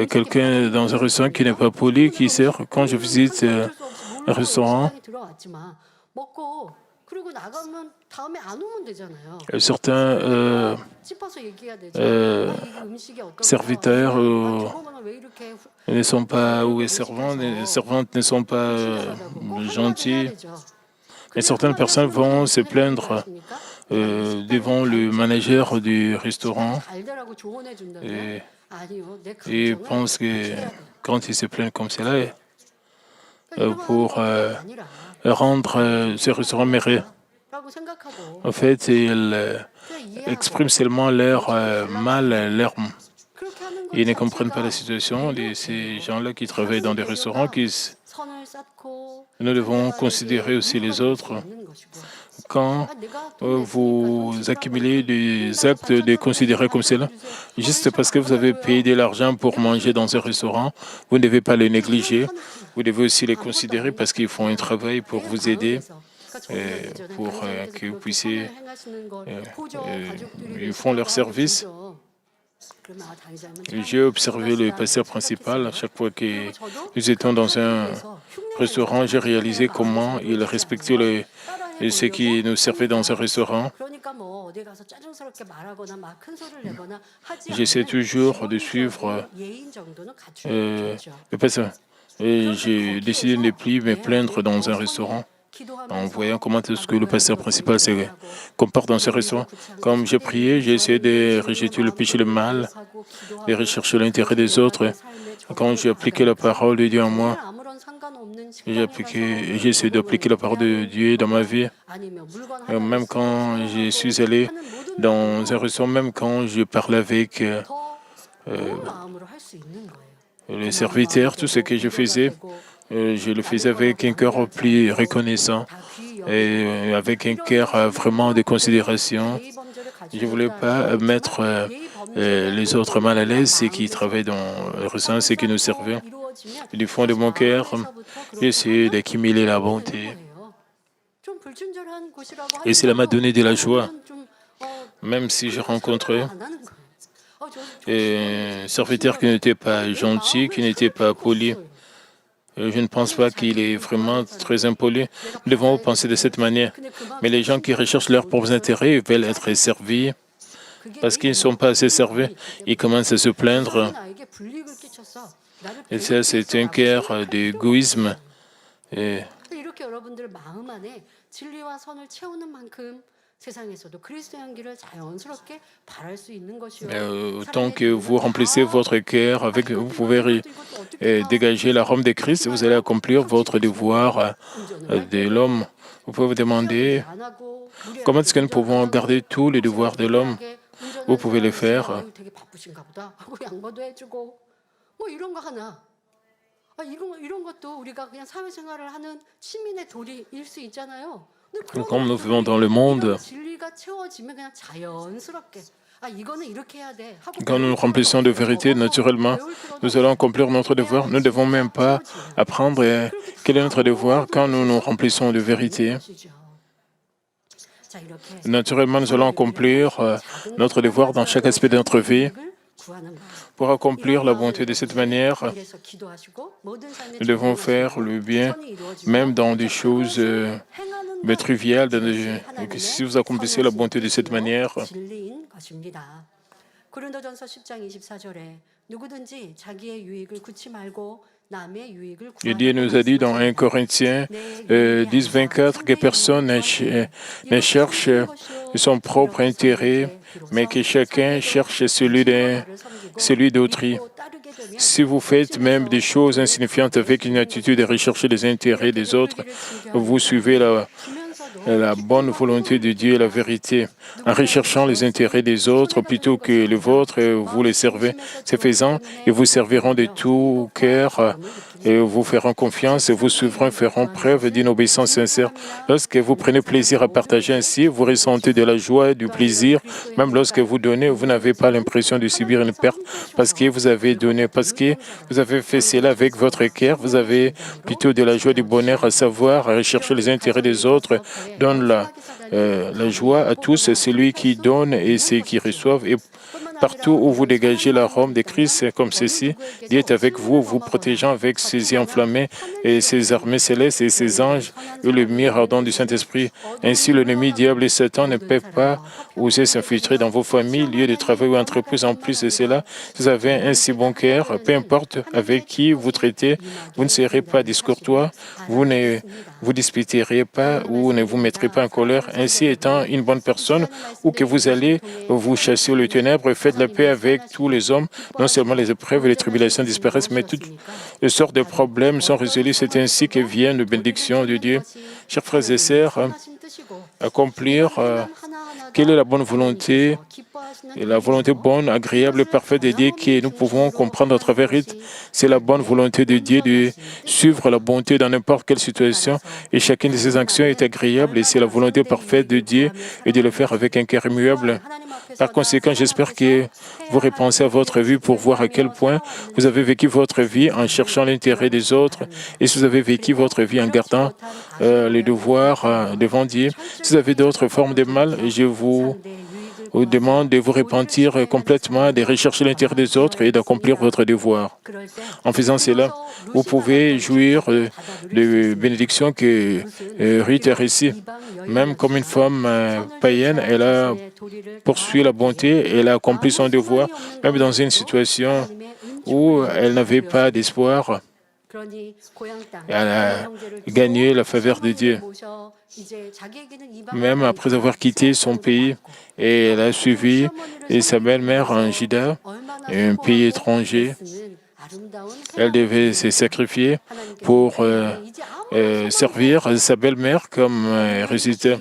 quelqu'un dans un restaurant qui n'est pas poli, qui sert, quand je visite un restaurant, certains serviteurs ne sont pas, ou les servantes ne sont pas gentils. Et certaines personnes vont se plaindre devant le manager du restaurant et pensent que quand ils se plaignent comme cela, pour rendre ce restaurant merveilleux. En fait, ils expriment seulement leur mal, leur... Ils ne comprennent pas la situation. Ces gens-là qui travaillent dans des restaurants, nous devons considérer aussi les autres. Quand vous accumulez des actes de considérer comme cela, juste parce que vous avez payé de l'argent pour manger dans un restaurant, vous ne devez pas les négliger. Vous devez aussi les considérer parce qu'ils font un travail pour vous aider, pour que vous puissiez... ils font leur service. J'ai observé le pasteur principal. À chaque fois que nous étions dans un restaurant, j'ai réalisé comment il respectait ce qui nous servait dans un restaurant. J'essaie toujours de suivre le pasteur. Et j'ai décidé de ne plus me plaindre dans un restaurant en voyant comment est-ce que le pasteur principal se comporte dans ce restaurant. Comme j'ai prié, j'ai essayé de rejeter le péché, le mal, de rechercher l'intérêt des autres. Quand j'ai appliqué la parole de Dieu en moi, j'ai essayé d'appliquer la parole de Dieu dans ma vie. Même quand je suis allé dans un restaurant, même quand je parlais avec les serviteurs, tout ce que je faisais, je le faisais avec un cœur plus reconnaissant et avec un cœur vraiment de considération. Je ne voulais pas mettre les autres mal à l'aise, ceux qui travaillent dans le restaurant, ceux qui nous servaient. Du fond de mon cœur, j'ai essayé d'accumuler la bonté. Et cela m'a donné de la joie, même si j'ai rencontré un serviteur qui n'était pas gentil, qui n'était pas poli. Je ne pense pas qu'il est vraiment très impoli. Nous devons penser de cette manière. Mais les gens qui recherchent leurs propres intérêts veulent être servis parce qu'ils ne sont pas assez servis. Ils commencent à se plaindre. Et ça, c'est un cœur d'égoïsme. Et 세상에서도 그리스도 향기를 자연스럽게 발할 수 있는 것이요. Tant que vous remplissez votre cœur avec, vous pouvez dégager l'arôme de Christ, vous allez accomplir votre devoir de l'homme. Vous pouvez vous demander comment est-ce que nous pouvons garder tous les devoirs de l'homme. Vous pouvez le faire. 되게 바쁘신가 보다 하고 양보도 해주고 뭐 이런 거 하나. 이런 것도 우리가 그냥 사회생활을 하는 시민의 도리일 수 있잖아요. 근데 그런 Comme nous 것들이 vivons dans le monde, 이런 진리가 채워지면 그냥 자연스럽게 이거는 이렇게 해야 돼 하고 quand nous nous remplissons de vérité, naturellement, nous allons accomplir notre devoir. Nous ne devons même pas apprendre quel est notre devoir quand nous nous remplissons de vérité. Naturellement, nous allons accomplir notre devoir dans chaque aspect de notre vie. Pour accomplir la bonté de cette manière, nous devons faire le bien, même dans des choses triviales. Si vous accomplissez la bonté de cette manière, 고린도전서 10장 24절에 누구든지 자기의 유익을 굳지 말고 남의 유익을 et Dieu nous a dit dans 1 Corinthiens 10, 24 que personne ne cherche son propre intérêt, mais que chacun cherche celui d'autrui. Si vous faites même des choses insignifiantes avec une attitude de rechercher les intérêts des autres, vous suivez la bonne volonté de Dieu et la vérité. En recherchant les intérêts des autres plutôt que les vôtres, vous les servez. Ce faisant, ils vous serviront de tout cœur et vous feront confiance et vos souverains feront preuve d'une obéissance sincère. Lorsque vous prenez plaisir à partager ainsi, vous ressentez de la joie et du plaisir. Même lorsque vous donnez, vous n'avez pas l'impression de subir une perte parce que vous avez donné, parce que vous avez fait cela avec votre cœur. Vous avez plutôt de la joie et du bonheur à savoir, à rechercher les intérêts des autres. Donne la joie à tous, celui qui donne et ceux qui reçoivent. Et partout où vous dégagez l'arôme de Christ comme ceci, Dieu est avec vous, vous protégeant avec ses yeux enflammés et ses armées célestes et ses anges et le mire ardent du Saint-Esprit. Ainsi, l'ennemi, diable et Satan ne peuvent pas oser s'infiltrer dans vos familles, lieux de travail ou entreprises. En plus de cela, vous avez un si bon cœur, peu importe avec qui vous traitez, vous ne serez pas discourtois, vous ne vous disputerez pas ou ne vous mettrez pas en colère. Ainsi, étant une bonne personne, ou que vous allez vous chasser les ténèbres, faites la paix avec tous les hommes. Non seulement les épreuves et les tribulations disparaissent, mais toutes les sortes de problèmes sont résolus. C'est ainsi que viennent les bénédictions de Dieu. Chers frères et sœurs, accomplir quelle est la bonne volonté et la volonté bonne, agréable et parfaite de Dieu que nous pouvons comprendre à travers elle. C'est la bonne volonté de Dieu de suivre la bonté dans n'importe quelle situation et chacune de ces actions est agréable et c'est la volonté parfaite de Dieu et de le faire avec un cœur immuable. Par conséquent, j'espère que vous repensez à votre vie pour voir à quel point vous avez vécu votre vie en cherchant l'intérêt des autres et si vous avez vécu votre vie en gardant les devoirs devant Dieu. Si vous avez d'autres formes de mal, je vous demande de vous repentir complètement, de rechercher l'intérêt des autres et d'accomplir votre devoir. En faisant cela, vous pouvez jouir de bénédictions que Ruth a reçues. Même comme une femme païenne, elle a poursuivi la bonté, elle a accompli son devoir, même dans une situation où elle n'avait pas d'espoir. Elle a gagné la faveur de Dieu. Même après avoir quitté son pays, et elle a suivi sa belle-mère en Juda, un pays étranger. Elle devait se sacrifier pour servir sa belle-mère comme résultat.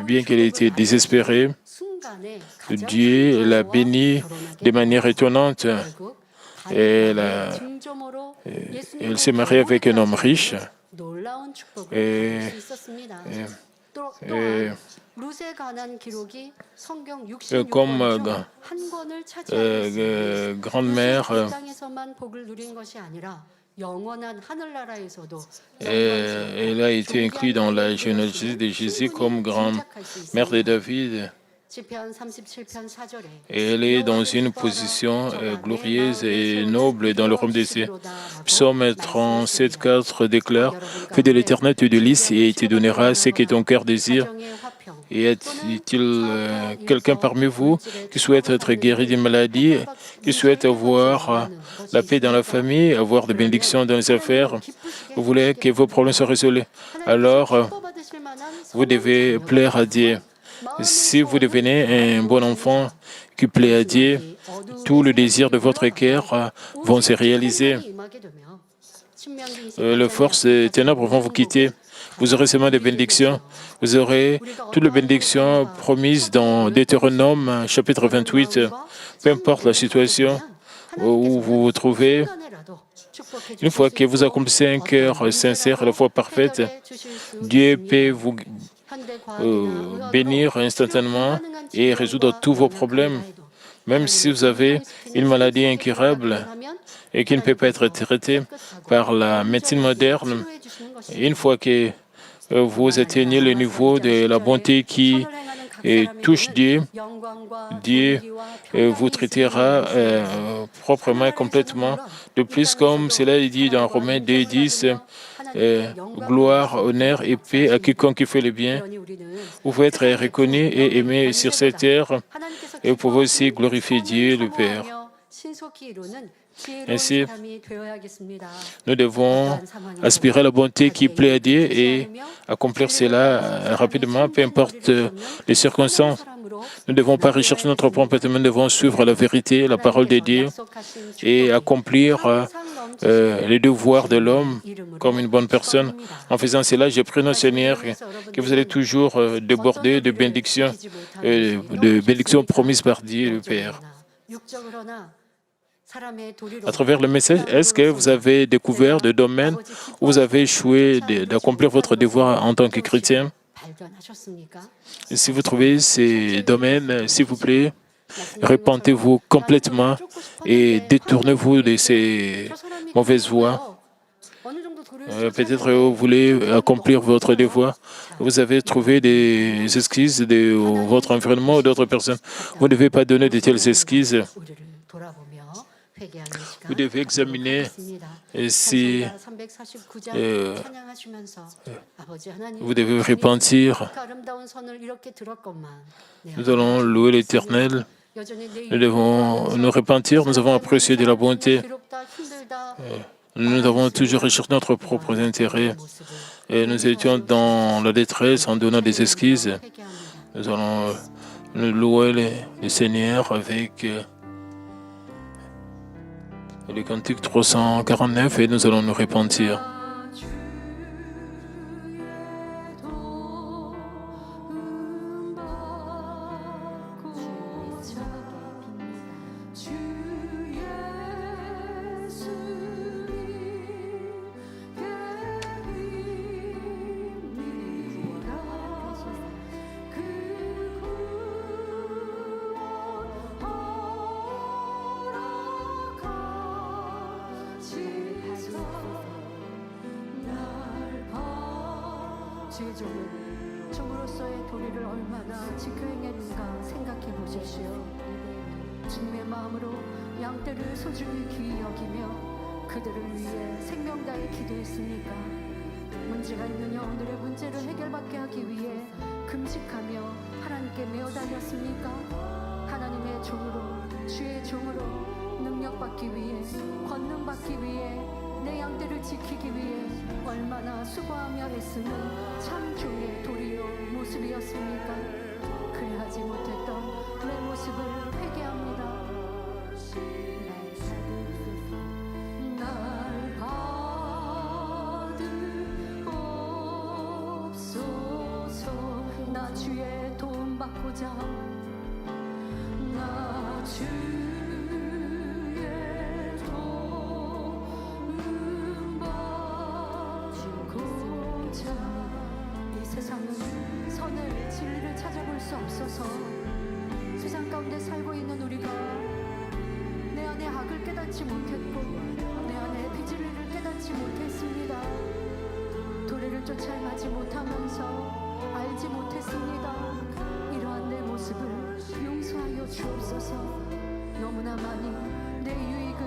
Bien qu'elle ait été désespérée, Dieu l'a bénie de manière étonnante. Elle s'est mariée avec un homme riche. Comme grand-mère, elle a été inclue dans la généalogie de Jésus comme grand-mère de David. Et elle est dans une position glorieuse et noble dans le royaume des cieux. Psaume 37, 4 déclare « Fais de l'Éternel te délice et il te donnera ce que ton cœur désire. » Y a-t-il quelqu'un parmi vous qui souhaite être guéri d'une maladie, qui souhaite avoir la paix dans la famille, avoir des bénédictions dans les affaires? Vous voulez que vos problèmes soient résolus? Alors, Vous devez plaire à Dieu. Si vous devenez un bon enfant qui plaît à Dieu, tous les désirs de votre cœur vont se réaliser. Les forces des ténèbres vont vous quitter. Vous aurez seulement des bénédictions. Vous aurez toutes les bénédictions promises dans Deutéronome, chapitre 28. Peu importe la situation où vous vous trouvez, une fois que vous accomplissez un cœur sincère, la foi parfaite, Dieu peut vous bénir instantanément et résoudre tous vos problèmes. Même si vous avez une maladie incurable et qui ne peut pas être traitée par la médecine moderne, une fois que vous atteignez le niveau de la bonté qui touche Dieu, Dieu vous traitera proprement et complètement. De plus, comme cela est dit dans Romains 2:10, gloire, honneur et paix à quiconque fait le bien. Vous pouvez être reconnu et aimé sur cette terre et vous pouvez aussi glorifier Dieu, le Père. Ainsi, nous devons aspirer à la bonté qui plaît à Dieu et accomplir cela rapidement, peu importe les circonstances. Nous ne devons pas rechercher notre propre mais nous devons suivre la vérité, la parole de Dieu et accomplir les devoirs de l'homme comme une bonne personne. En faisant cela, je prie notre Seigneur que vous allez toujours déborder de bénédictions promises par Dieu, le Père. À travers le message, est-ce que vous avez découvert des domaines où vous avez échoué d'accomplir votre devoir en tant que chrétien? Si vous trouvez ces domaines, s'il vous plaît, repentez-vous complètement et détournez-vous de ces mauvaises voies. Peut-être vous voulez accomplir votre devoir. Vous avez trouvé des excuses de votre environnement ou d'autres personnes. Vous ne devez pas donner de telles excuses. Vous devez examiner si vous devez repentir. Nous allons louer l'Éternel. Nous devons nous repentir. Nous avons apprécié de la bonté. Nous avons toujours recherché notre propre intérêt. Et nous étions dans la détresse en donnant des excuses. Nous allons louer le Seigneur avec le cantique 349 et nous allons nous repentir. 주의 종으로서의 도리를 얼마나 지켜 행했는가 생각해 보십시오. 주님의 마음으로 양떼를 소중히 귀히 여기며 그들을 위해 생명 다해 기도했습니까? 문제가 있느냐 오늘의 문제를 해결받게 하기 위해 금식하며 하나님께 메어 다녔습니까? 하나님의 종으로 주의 종으로 능력받기 위해 권능받기 위해 내 양떼를 지키기 위해 얼마나 수고하며 애쓰는 참 종의 도리요 모습이었습니까? 그래하지 못했던 내 모습을 회개합니다. 날 받으옵소서. 나 주의 도움 받고자 나 주의 이 세상은 선을 진리를 찾아볼 수 없어서 세상 가운데 살고 있는 우리가 내 안에 악을 깨닫지 못했고 내 안에 비진리를 깨닫지 못했습니다. 도리를 쫓아 행하지 못하면서 알지 못했습니다. 이러한 내 모습을 용서하여 주옵소서. 너무나 많이 내 유익을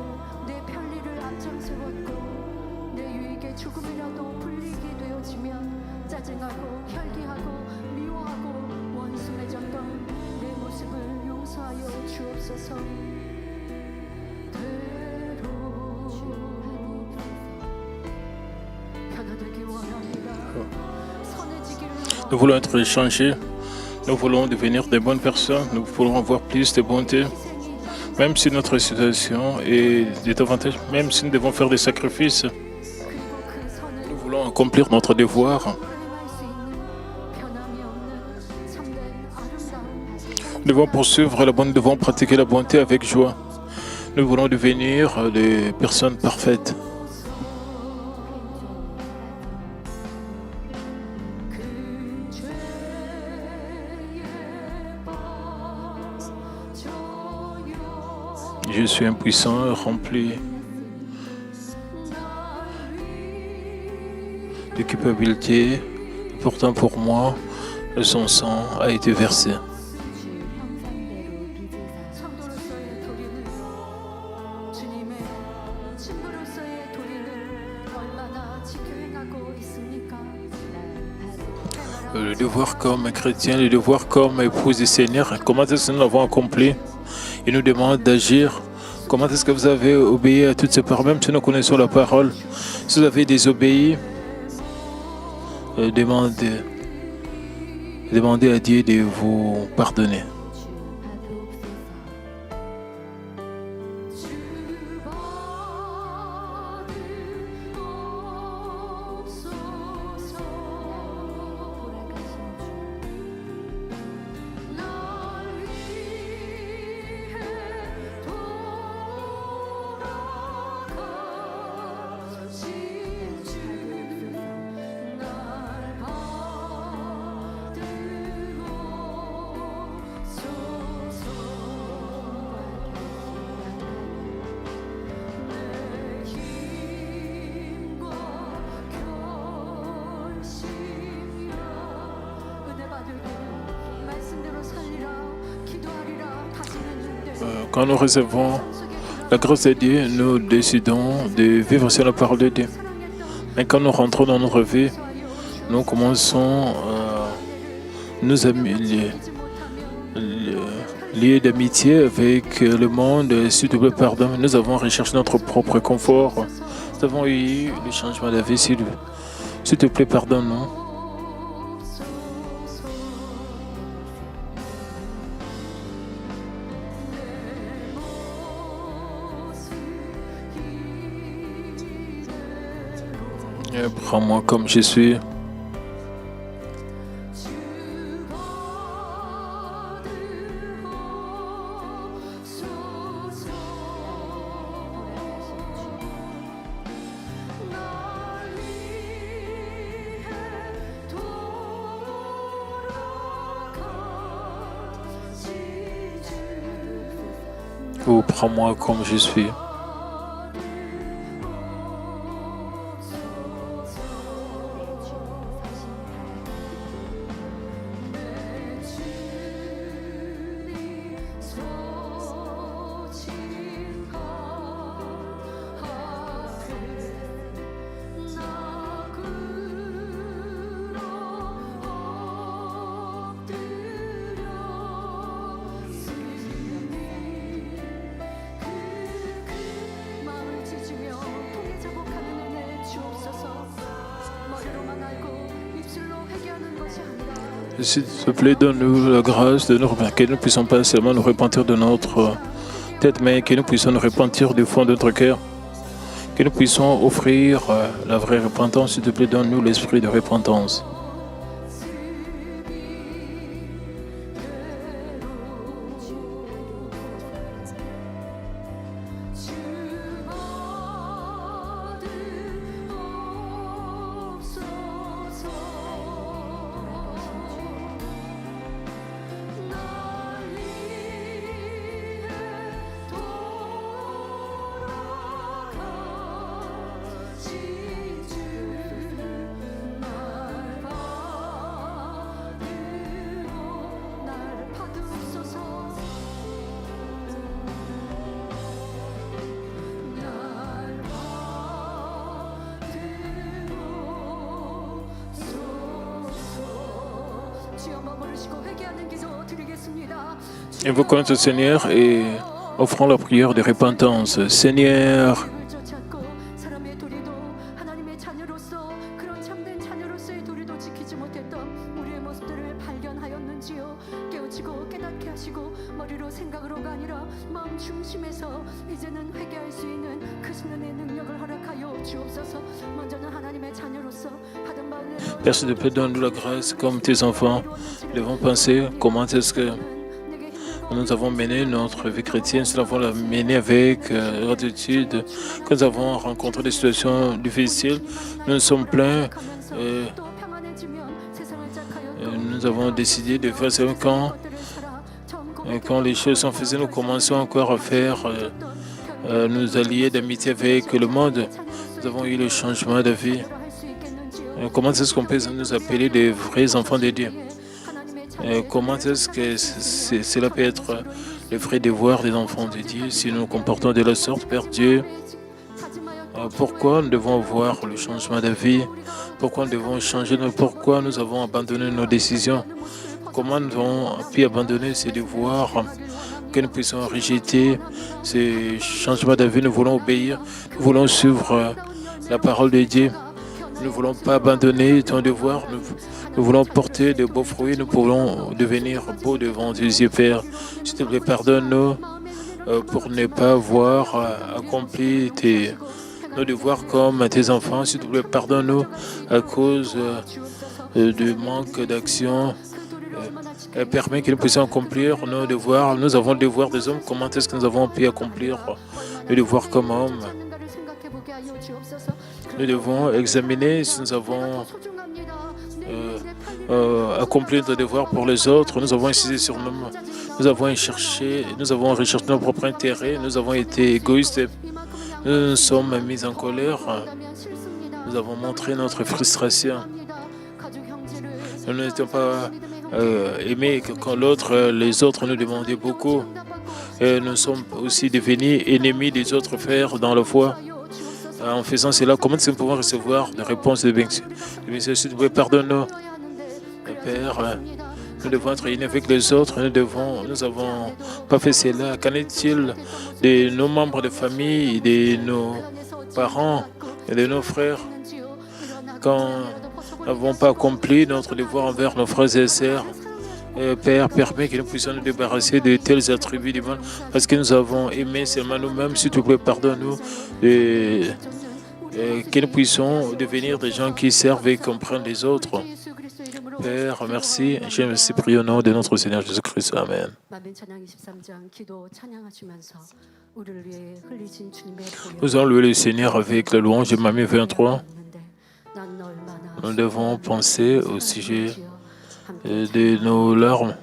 내 편리를 앞장세웠고 내 유익에 조금이라도 불리게 되어지면 짜증하고 혈기하고 미워하고 원수 맺었던 내 모습을 용서하여 주옵소서. 대로 변화되기 원합니다. 선해지기를 원합니다. Nous voulons être changés. Nous voulons devenir des bonnes personnes. Nous voulons avoir plus de bonté. Même si notre situation est désavantageuse, même si nous devons faire des sacrifices, nous voulons accomplir notre devoir. Nous devons poursuivre la bonté, nous devons pratiquer la bonté avec joie. Nous voulons devenir des personnes parfaites. Je suis impuissant, rempli de culpabilité. Pourtant, pour moi, son sang a été versé. Le devoir comme chrétien, le devoir comme épouse du Seigneur, comment est-ce que nous l'avons accompli? Il nous demande d'agir. Comment est-ce que vous avez obéi à toutes ces paroles? Même si nous connaissons la parole, si vous avez désobéi, demandez à Dieu de vous pardonner. Quand nous recevons la grâce de Dieu, nous décidons de vivre sur la parole de Dieu. Mais quand nous rentrons dans notre vie, nous commençons à nous lier d'amitié avec le monde. S'il te plaît, pardonne. Nous avons recherché notre propre confort. Nous avons eu le changement de vie. S'il te plaît, pardonne-nous. Prends-moi comme je suis. Ou prends-moi comme je suis. S'il te plaît, donne-nous la grâce de nous repentir, que nous ne puissions pas seulement nous repentir de notre tête, mais que nous puissions nous repentir du fond de notre cœur, que nous puissions offrir la vraie repentance. S'il te plaît, donne-nous l'esprit de repentance. Invoquons notre Seigneur et offrons la prière de repentance. Seigneur, Père, s'il te plaît, donne-nous la grâce comme tes enfants. Nous devons penser comment est-ce que nous avons mené notre vie chrétienne, nous avons la mené avec gratitude. Quand nous avons rencontré des situations difficiles, nous sommes pleins. Nous avons décidé de faire ça quand les choses sont faites, nous commençons encore à faire nous allier d'amitié avec le monde. Nous avons eu le changement de vie. Comment est-ce qu'on peut nous appeler des vrais enfants de Dieu? Comment est-ce que cela peut être le vrai devoir des enfants de Dieu si nous nous comportons de la sorte, Père Dieu? Pourquoi nous devons voir le changement de vie? Pourquoi nous devons changer? Pourquoi nous avons abandonné nos décisions? Comment nous avons pu abandonner ces devoirs que nous puissions rejeter ces changements de vie? Nous voulons obéir, nous voulons suivre la parole de Dieu. Nous ne voulons pas abandonner ton devoir. Nous voulons porter de beaux fruits. Nous voulons devenir beaux devant tes yeux, Père. S'il te plaît, pardonne-nous pour ne pas avoir accompli nos devoirs comme tes enfants. S'il te plaît, pardonne-nous à cause du manque d'action. Permet que nous puissions accomplir nos devoirs. Nous avons le devoir des hommes. Comment est-ce que nous avons pu accomplir le devoir comme hommes? Nous devons examiner si nous avons accompli notre devoir pour les autres. Nous avons insisté sur nous. Nous avons recherché nos propres intérêts. Nous avons été égoïstes. Nous nous sommes mis en colère. Nous avons montré notre frustration. Nous n'étions pas aimés quand les autres nous demandaient beaucoup. Et nous sommes aussi devenus ennemis des autres frères dans la foi. En faisant cela, comment nous pouvons recevoir des réponses de bénédiction? S'il te plaît, pardonne-nous. Père, nous devons être unis avec les autres. Nous n'avons pas fait cela. Qu'en est-il de nos membres de famille, de nos parents et de nos frères? Quand nous n'avons pas accompli notre devoir envers nos frères et sœurs, Père, permet que nous puissions nous débarrasser de tels attributs du mal parce que nous avons aimé seulement nous-mêmes. S'il te plaît, pardonne-nous. Que nous puissions devenir des gens qui servent et comprennent les autres. Père, merci. Je me prie au nom de notre Seigneur Jésus-Christ. Amen. Nous allons louer le Seigneur avec la louange de Mamie 23. Nous devons penser au sujet de nos larmes.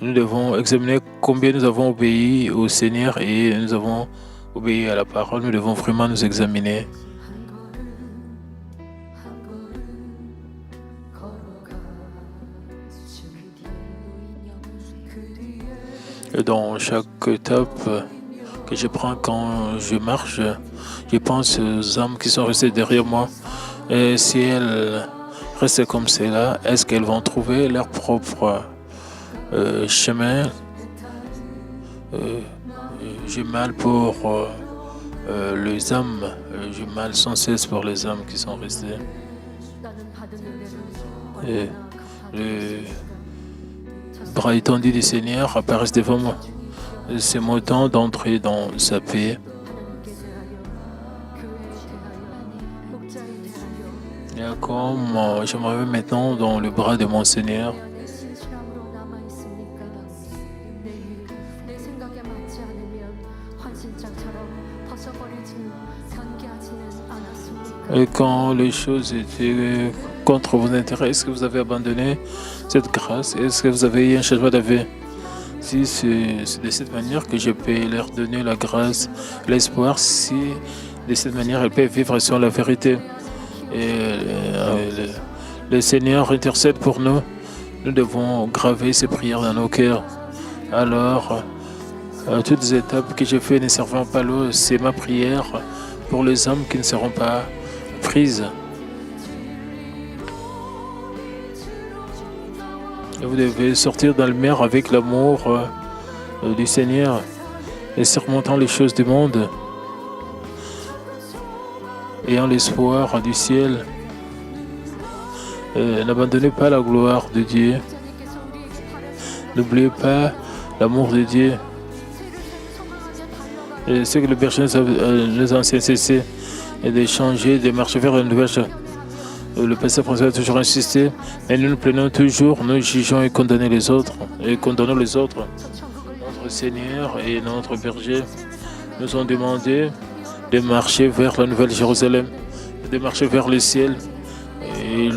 Nous devons examiner combien nous avons obéi au Seigneur et nous avons obéi à la parole. Nous devons vraiment nous examiner. Et dans chaque étape que je prends quand je marche, je pense aux âmes qui sont restées derrière moi. Et si elles restent comme cela, est-ce qu'elles vont trouver leur propre chemin? J'ai mal pour les âmes, j'ai mal sans cesse pour les âmes qui sont restées. Et le bras étendu du Seigneur apparaissent devant moi. C'est mon temps d'entrer dans sa paix. Et comme je me mets maintenant dans le bras de mon Seigneur, et quand les choses étaient contre vos intérêts, est-ce que vous avez abandonné cette grâce? Est-ce que vous avez eu un changement de vie? Si c'est de cette manière que je peux leur donner la grâce, l'espoir, si de cette manière elles peuvent vivre sur la vérité. Et le Seigneur intercède pour nous. Nous devons graver ces prières dans nos cœurs. Alors, toutes les étapes que j'ai faites ne servent pas l'eau, c'est ma prière pour les âmes qui ne seront pas prises. Et vous devez sortir dans le mer avec l'amour du Seigneur et surmontant les choses du monde, ayant l'espoir du ciel. N'abandonnez pas la gloire de Dieu. N'oubliez pas l'amour de Dieu. Et ce que le berger nous a cessé et de changer, de marcher vers une nouvelle chose. Le pasteur François a toujours insisté, et nous nous plaignons toujours, nous jugeons et condamnons les autres. Notre Seigneur et notre berger nous ont demandé de marcher vers la Nouvelle Jérusalem, de marcher vers le ciel. Et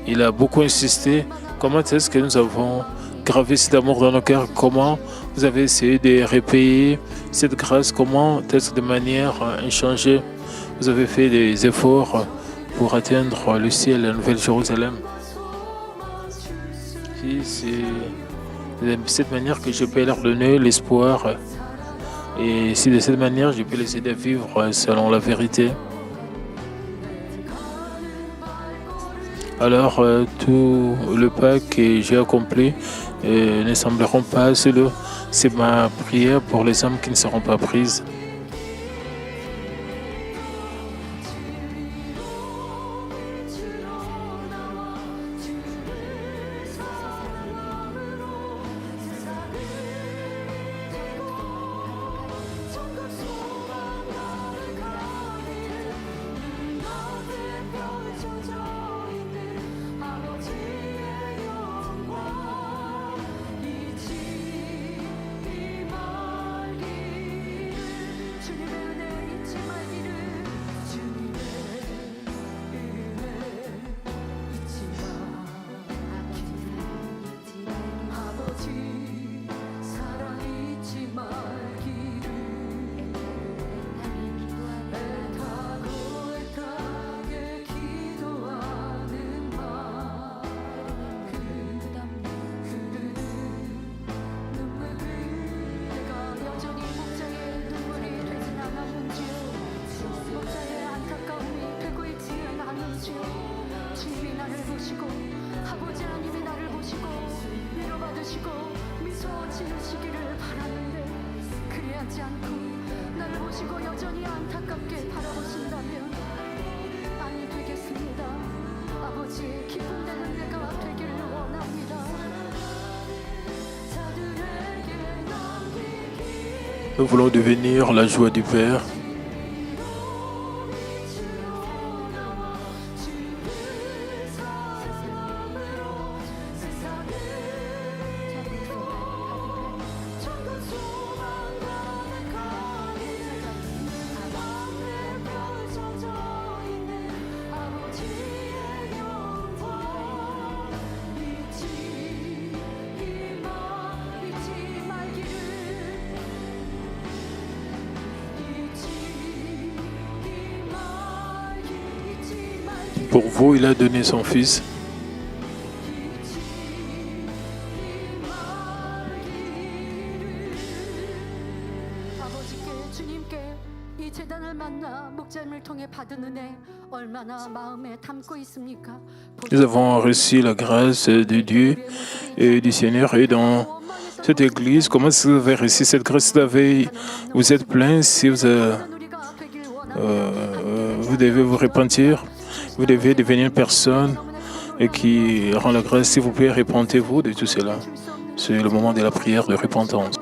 il a beaucoup insisté. Comment est-ce que nous avons gravé cet amour dans nos cœurs? Comment vous avez essayé de repayer cette grâce? Comment est-ce que de manière inchangée vous avez fait des efforts pour atteindre le ciel, la Nouvelle Jérusalem? Si c'est de cette manière que je peux leur donner l'espoir, et si de cette manière je peux les aider à vivre selon la vérité, alors tout le pas que j'ai accompli ne sembleront pas seuls. C'est ma prière pour les âmes qui ne seront pas prises. Nous voulons devenir la joie du Père. Pour vous, il a donné son Fils. Nous avons reçu la grâce de Dieu et du Seigneur. Et dans cette église, comment est-ce que vous avez reçu cette grâce? Vous êtes plein, si vous devez vous repentir. Vous devez devenir une personne qui rend la grâce. S'il vous plaît, répentez-vous de tout cela. C'est le moment de la prière de repentance.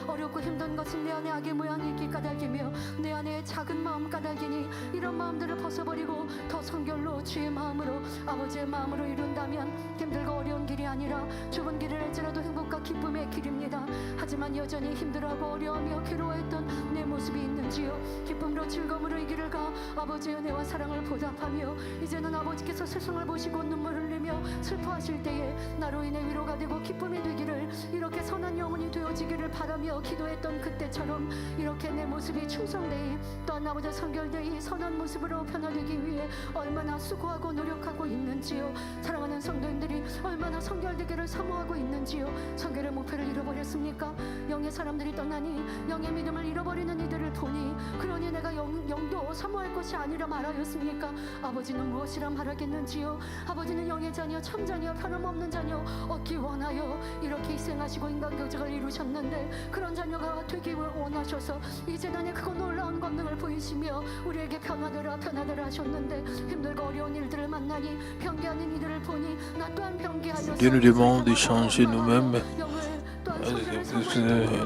어렵고 힘든 것은 내 안에 악의 모양이 있기 까닭이며 내 안에 작은 마음 까닭이니 이런 마음들을 벗어버리고 더 성결로 주의 마음으로 아버지의 마음으로 이룬다면 힘들고 어려운 길이 아니라 좁은 길을 할지라도 행복과 기쁨의 길입니다. 하지만 여전히 힘들어하고 어려워하며 괴로워했던 내 모습이 있는지요? 기쁨으로 즐거움으로 이 길을 가 아버지의 은혜와 사랑을 보답하며 이제는 아버지께서 세상을 보시고 눈물 흘리며 슬퍼하실 때에 나로 인해 위로가 되고 기쁨이 되기를 이렇게 선한 영혼이 되어지기를 바라며 기도했던 그때처럼 이렇게 내 모습이 충성되이 또한 아버지 성결되이 선한 모습으로 변화되기 위해 얼마나 수고하고 노력하고 있는지요. 사랑하는 성도님들이 얼마나 성결되기를 사모하고 있는지요. 성결의 목표를 잃어버렸습니까? 영의 사람들이 떠나니 영의 믿음을 잃어버리는 이들을 보니 그러니 내가 영도 사모할 것이 아니라 말하였습니까? 아버지는 무엇이라 말하겠는지요. 아버지는 영의 자녀 참 자녀 변함없는 자녀 얻기 원하여 이렇게 희생하시고 인간 교적을 이루셨는데 그런 자녀가 되기 원하셔서 이 재단에 크고 놀라운 권능을 보이시며 우리에게 변화되라 하셨는데 힘들고 어려운 일들을 만나니 변개하는 이들을 보니 나 또한 변개하여 Dieu nous demande de changer nous-mêmes.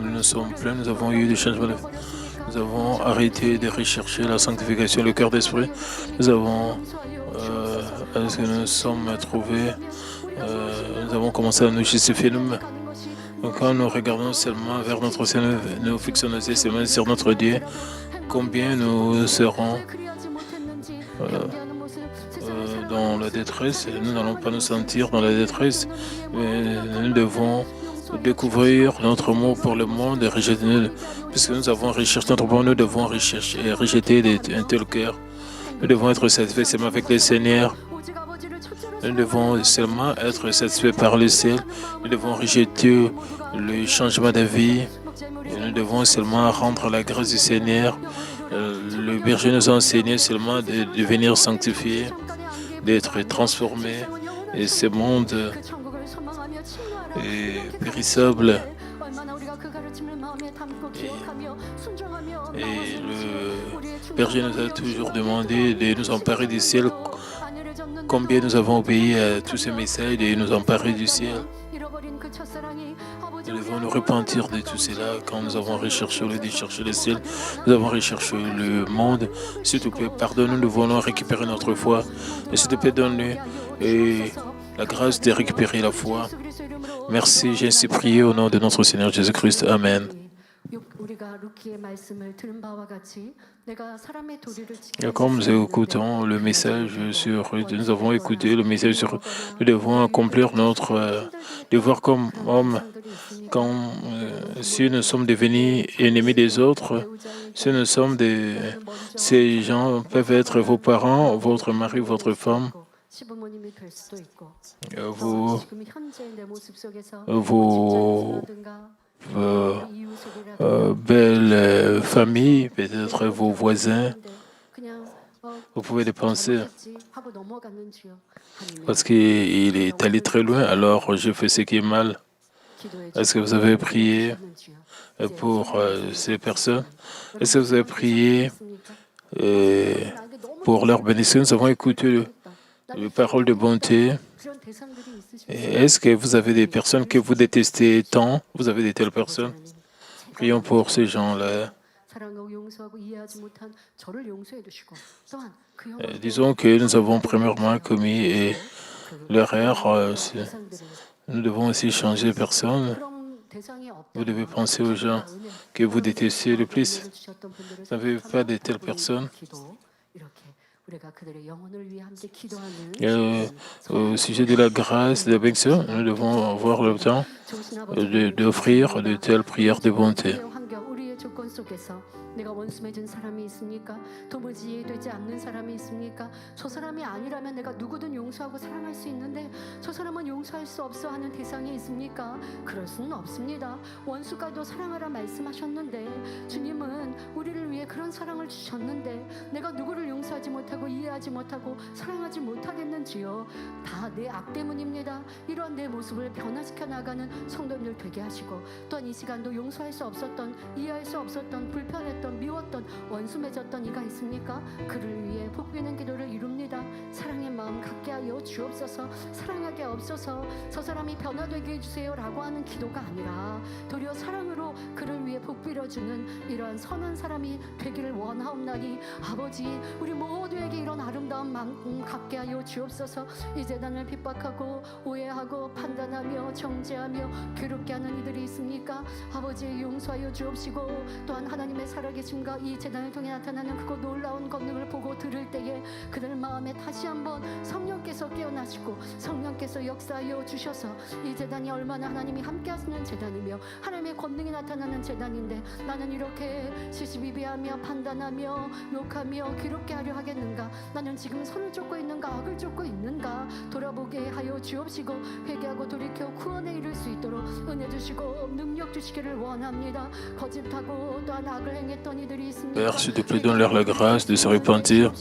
Nous sommes pleins, nous avons eu des changements. Nous avons arrêté de rechercher la sanctification, le cœur d'esprit. Nous avons, est-ce que nous sommes trouvés, nous avons commencé à nous justifier nous-mêmes. Donc quand nous regardons seulement vers notre Seigneur, nous fixons nos yeux seulement sur notre Dieu, combien nous serons dans la détresse. Nous n'allons pas nous sentir dans la détresse, mais nous devons découvrir notre amour pour le monde et rejeter, puisque nous avons recherché notre amour, nous devons rechercher et rejeter un tel cœur. Nous devons être satisfaits seulement avec le Seigneur. Nous devons seulement être satisfaits par le ciel. Nous devons rejeter le changement de vie. Et nous devons seulement rendre la grâce du Seigneur. Le berger nous a enseigné seulement de devenir sanctifiés, d'être transformés. Et ce monde est périssable. Et le berger nous a toujours demandé de nous emparer du ciel. Combien nous avons obéi à tous ces messages de nous emparer du ciel. Nous devons nous repentir de tout cela quand nous avons recherché, au lieu de chercher le ciel, nous avons recherché le monde. S'il te plaît, pardonne-nous, nous voulons récupérer notre foi. Et s'il te plaît, donne-nous la grâce de récupérer la foi. Merci, j'ai ainsi prié au nom de notre Seigneur Jésus-Christ. Amen. Et comme nous écoutons le message nous avons écouté le message sur, nous devons accomplir notre devoir comme hommes. Quand si nous sommes devenus ennemis des autres, si nous sommes ces gens peuvent être vos parents, votre mari, votre femme, vos belles familles, peut-être vos voisins. Vous pouvez les penser. Parce qu'il est allé très loin, alors je fais ce qui est mal. Est-ce que vous avez prié pour ces personnes? Est-ce que vous avez prié pour leur bénédiction? Nous avons écouté les paroles de bonté. Est-ce que vous avez des personnes que vous détestez tant? Vous avez de telles personnes? Prions pour ces gens-là. Disons que nous avons premièrement commis l'erreur. Nous devons aussi changer de personne. Vous devez penser aux gens que vous détestez le plus. Vous n'avez pas de telles personnes. Au sujet de la grâce, de la bénédiction, nous devons avoir le temps d'offrir de telles prières de bonté. 내가 원수 맺은 사람이 있습니까? 도무지 이해되지 않는 사람이 있습니까? 저 사람이 아니라면 내가 누구든 용서하고 사랑할 수 있는데 저 사람은 용서할 수 없어 하는 대상이 있습니까? 그럴 수는 없습니다. 원수까지도 사랑하라 말씀하셨는데 주님은 우리를 위해 그런 사랑을 주셨는데 내가 누구를 용서하지 못하고 이해하지 못하고 사랑하지 못하겠는지요? 다 내 악 때문입니다. 이런 내 모습을 변화시켜 나가는 성도님들 되게 하시고 또한 이 시간도 용서할 수 없었던 이해할 수 없었던 불편했던 미웠던 원수 맺었던 이가 있습니까? 그를 위해 복비는 기도를 이룹니다. 사랑의 마음 갖게 하여 주옵소서. 사랑하게 없어서 저 사람이 변화되게 해주세요 라고 하는 기도가 아니라 도리어 사랑으로 그를 위해 복빌어주는 이러한 선한 사람이 되기를 원하옵나니 아버지 우리 모두에게 이런 아름다운 마음 갖게 하여 주옵소서. 이 재단을 핍박하고 오해하고 판단하며 정죄하며 괴롭게 하는 이들이 있습니까? 아버지 용서하여 주옵시고 또한 하나님의 살아계심과 이 재단을 통해 나타나는 크고 놀라운 권능을 보고 들을 때에 그들 마음에 다시 한번 성령께서 깨어나시고 성령께서 역사하여 주셔서 이 재단이 얼마나 하나님이 함께 하시는 재단이며 하나님의 권능이 나타나는 재단인데 나는 이렇게 시시비비하며 판단하며 욕하며 괴롭게 하려 하겠는가? 나는 지금 선을 쫓고 있는가 악을 쫓고 있는가? 돌아보게 하여 주옵시고 회개하고 돌이켜 구원에 이를 수 있도록 은혜 주시고 능력 주시기를 원합니다. 거짓하고 또한 악을 행했던 Père, s'il te plaît, donne-leur la grâce de se repentir.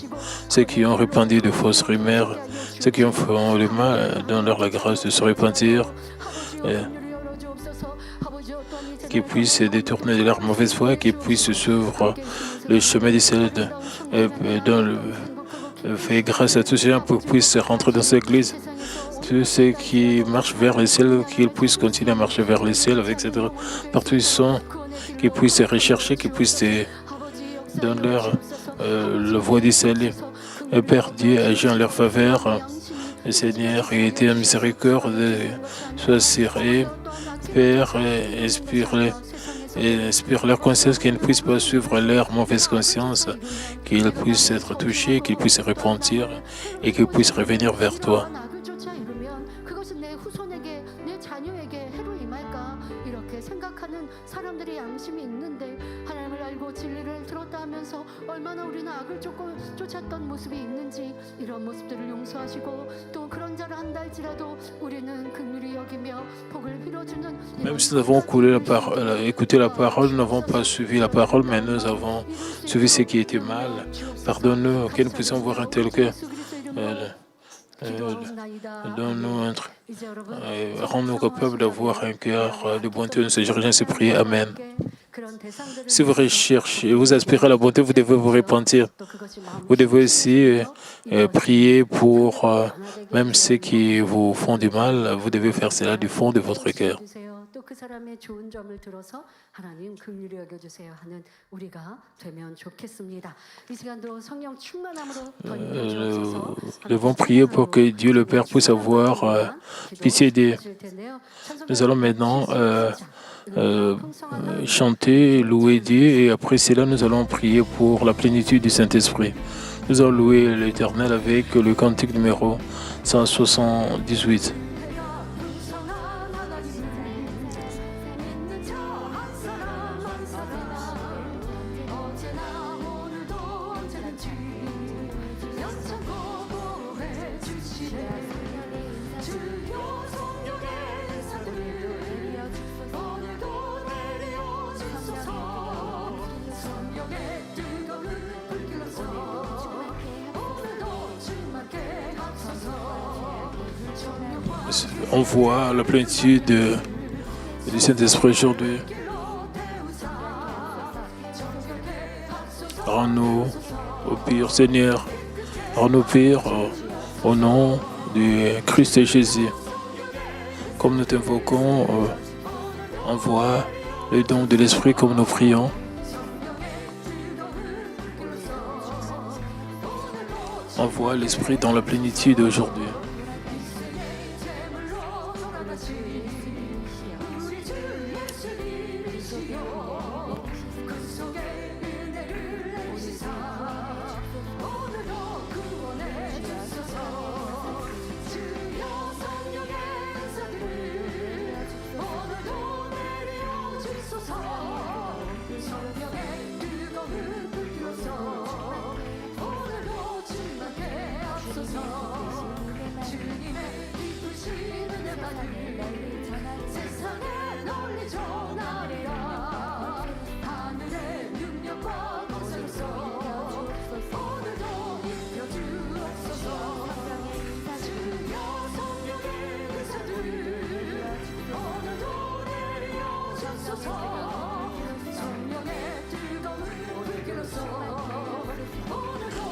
Ceux qui ont répandu de fausses rumeurs, ceux qui ont fait le mal, donne-leur la grâce de se repentir. Qu'ils puissent détourner de leur mauvaise foi, qu'ils puissent suivre le chemin du ciel. Fais grâce à tous ces gens pour qu'ils puissent rentrer dans cette église. Tous ceux qui marchent vers le ciel, qu'ils puissent continuer à marcher vers le ciel, etc. Partout où ils sont, qu'ils puissent rechercher, qu'ils puissent donner leur la voie du salut. Père Dieu, agis en leur faveur. Le Seigneur, et ait miséricorde, sois sérieux. Père, inspire leur conscience qu'ils ne puissent pas suivre leur mauvaise conscience, qu'ils puissent être touchés, qu'ils puissent se repentir et qu'ils puissent revenir vers toi. Même si nous avons écouté la parole, nous n'avons pas suivi la parole, mais nous avons suivi ce qui était mal. Pardonne-nous, que nous puissions voir un tel cœur. Donne-nous rends-nous capables d'avoir un cœur de bonté. Nous Seigneur, ainsi prier. Amen. Si vous recherchez, vous aspirez à la bonté, vous devez vous repentir. Vous devez aussi prier pour même ceux qui vous font du mal. Vous devez faire cela du fond de votre cœur. Nous devons prier pour que Dieu le Père puisse avoir pitié d'eux. Nous allons maintenant chanter, louer Dieu, et après cela, nous allons prier pour la plénitude du Saint-Esprit. Nous allons louer l'Éternel avec le cantique numéro 178. On voit la plénitude du Saint-Esprit aujourd'hui. Rends-nous au pire, Seigneur. Rends-nous pire au nom du Christ Jésus. Comme nous t'invoquons, envoie le don de l'Esprit comme nous prions. Envoie l'Esprit dans la plénitude aujourd'hui.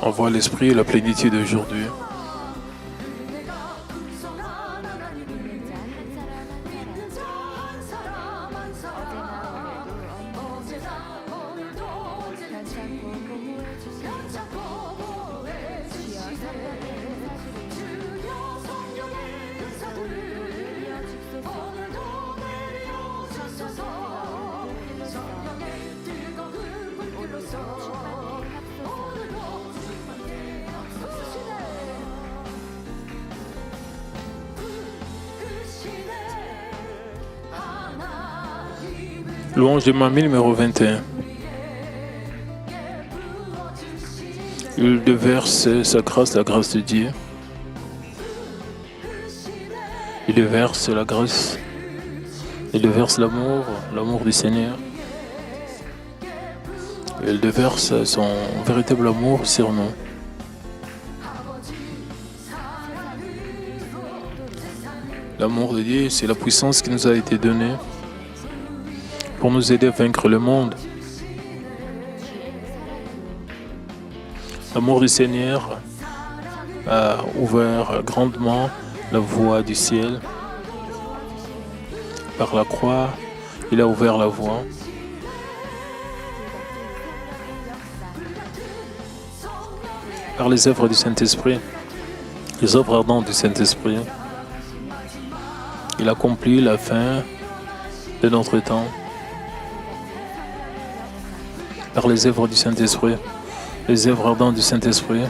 Envoie l'Esprit et la plénitude aujourd'hui. Louange de Mamie numéro 21. Il déverse sa grâce, la grâce de Dieu. Il déverse la grâce. Il déverse l'amour, l'amour du Seigneur. Il déverse son véritable amour sur nous. L'amour de Dieu, c'est la puissance qui nous a été donnée pour nous aider à vaincre le monde. L'amour du Seigneur a ouvert grandement la voie du ciel. Par la croix, il a ouvert la voie. Par les œuvres du Saint-Esprit, les œuvres ardentes du Saint-Esprit, il accomplit la fin de notre temps. Par les œuvres du Saint-Esprit, les œuvres ardentes du Saint-Esprit,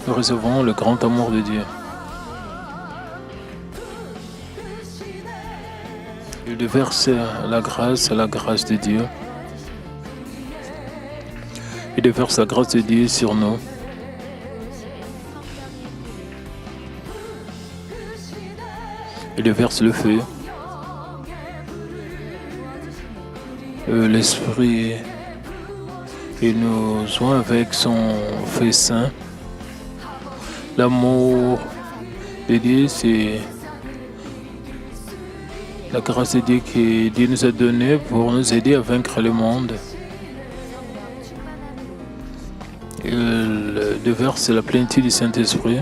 nous recevons le grand amour de Dieu. Il déverse la grâce de Dieu. Il déverse la grâce de Dieu sur nous. Il déverse le feu. L'Esprit, il nous joint avec son feu saint. L'amour de Dieu, c'est la grâce de Dieu que Dieu nous a donnée pour nous aider à vaincre le monde. Il déverse la plénitude du Saint-Esprit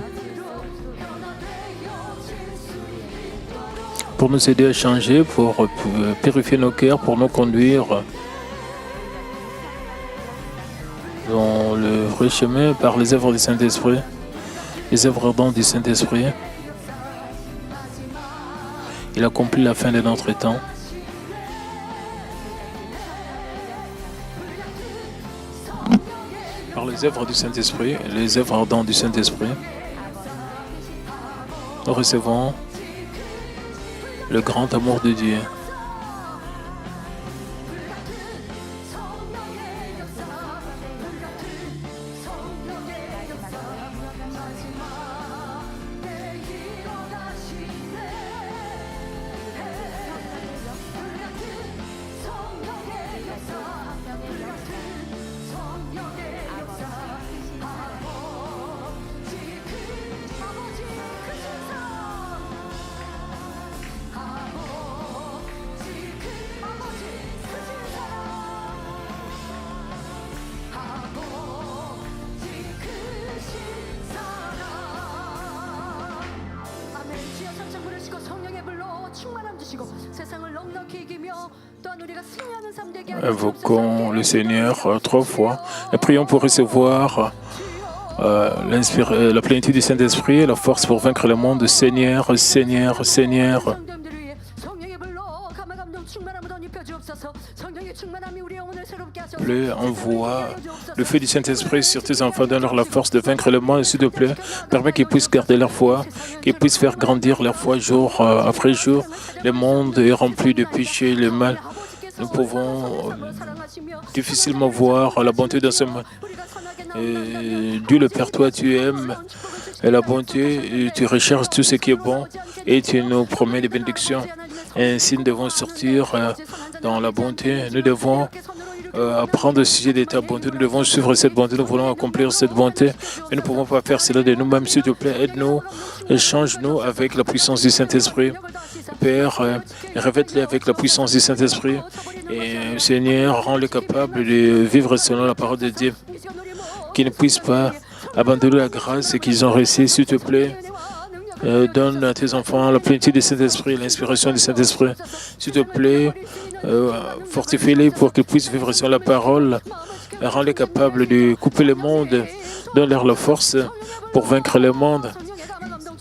pour nous aider à changer, pour purifier nos cœurs, pour nous conduire dans le vrai chemin par les œuvres du Saint-Esprit, les œuvres ardentes du Saint-Esprit. Il accomplit la fin de notre temps. Par les œuvres du Saint-Esprit, les œuvres ardentes du Saint-Esprit, nous recevons le grand amour de Dieu. Invoquons le Seigneur 3 fois et prions pour recevoir la plénitude du Saint-Esprit et la force pour vaincre le monde. Seigneur, Seigneur, Seigneur. Envoie le feu du Saint-Esprit sur tes enfants, donne-leur la force de vaincre le monde, s'il te plaît. Permets qu'ils puissent garder leur foi, qu'ils puissent faire grandir leur foi jour après jour. Le monde est rempli de péché, le mal. Nous pouvons difficilement voir la bonté dans ce monde. Et Dieu le Père, toi tu aimes la bonté, et tu recherches tout ce qui est bon et tu nous promets des bénédictions. Et ainsi nous devons sortir dans la bonté. Nous devons apprendre au sujet de ta bonté. Nous devons suivre cette bonté. Nous voulons accomplir cette bonté. Mais nous ne pouvons pas faire cela de nous-mêmes. S'il te plaît, aide-nous. Change-nous avec la puissance du Saint-Esprit. Père, revête-les avec la puissance du Saint-Esprit. Et Seigneur, rends-les capables de vivre selon la parole de Dieu. Qu'ils ne puissent pas abandonner la grâce qu'ils ont reçue, s'il te plaît. Donne à tes enfants la plénitude du Saint-Esprit, l'inspiration du Saint-Esprit. S'il te plaît, fortifie-les pour qu'ils puissent vivre sur la parole. Rends-les capables de couper le monde. Donne-leur la force pour vaincre le monde.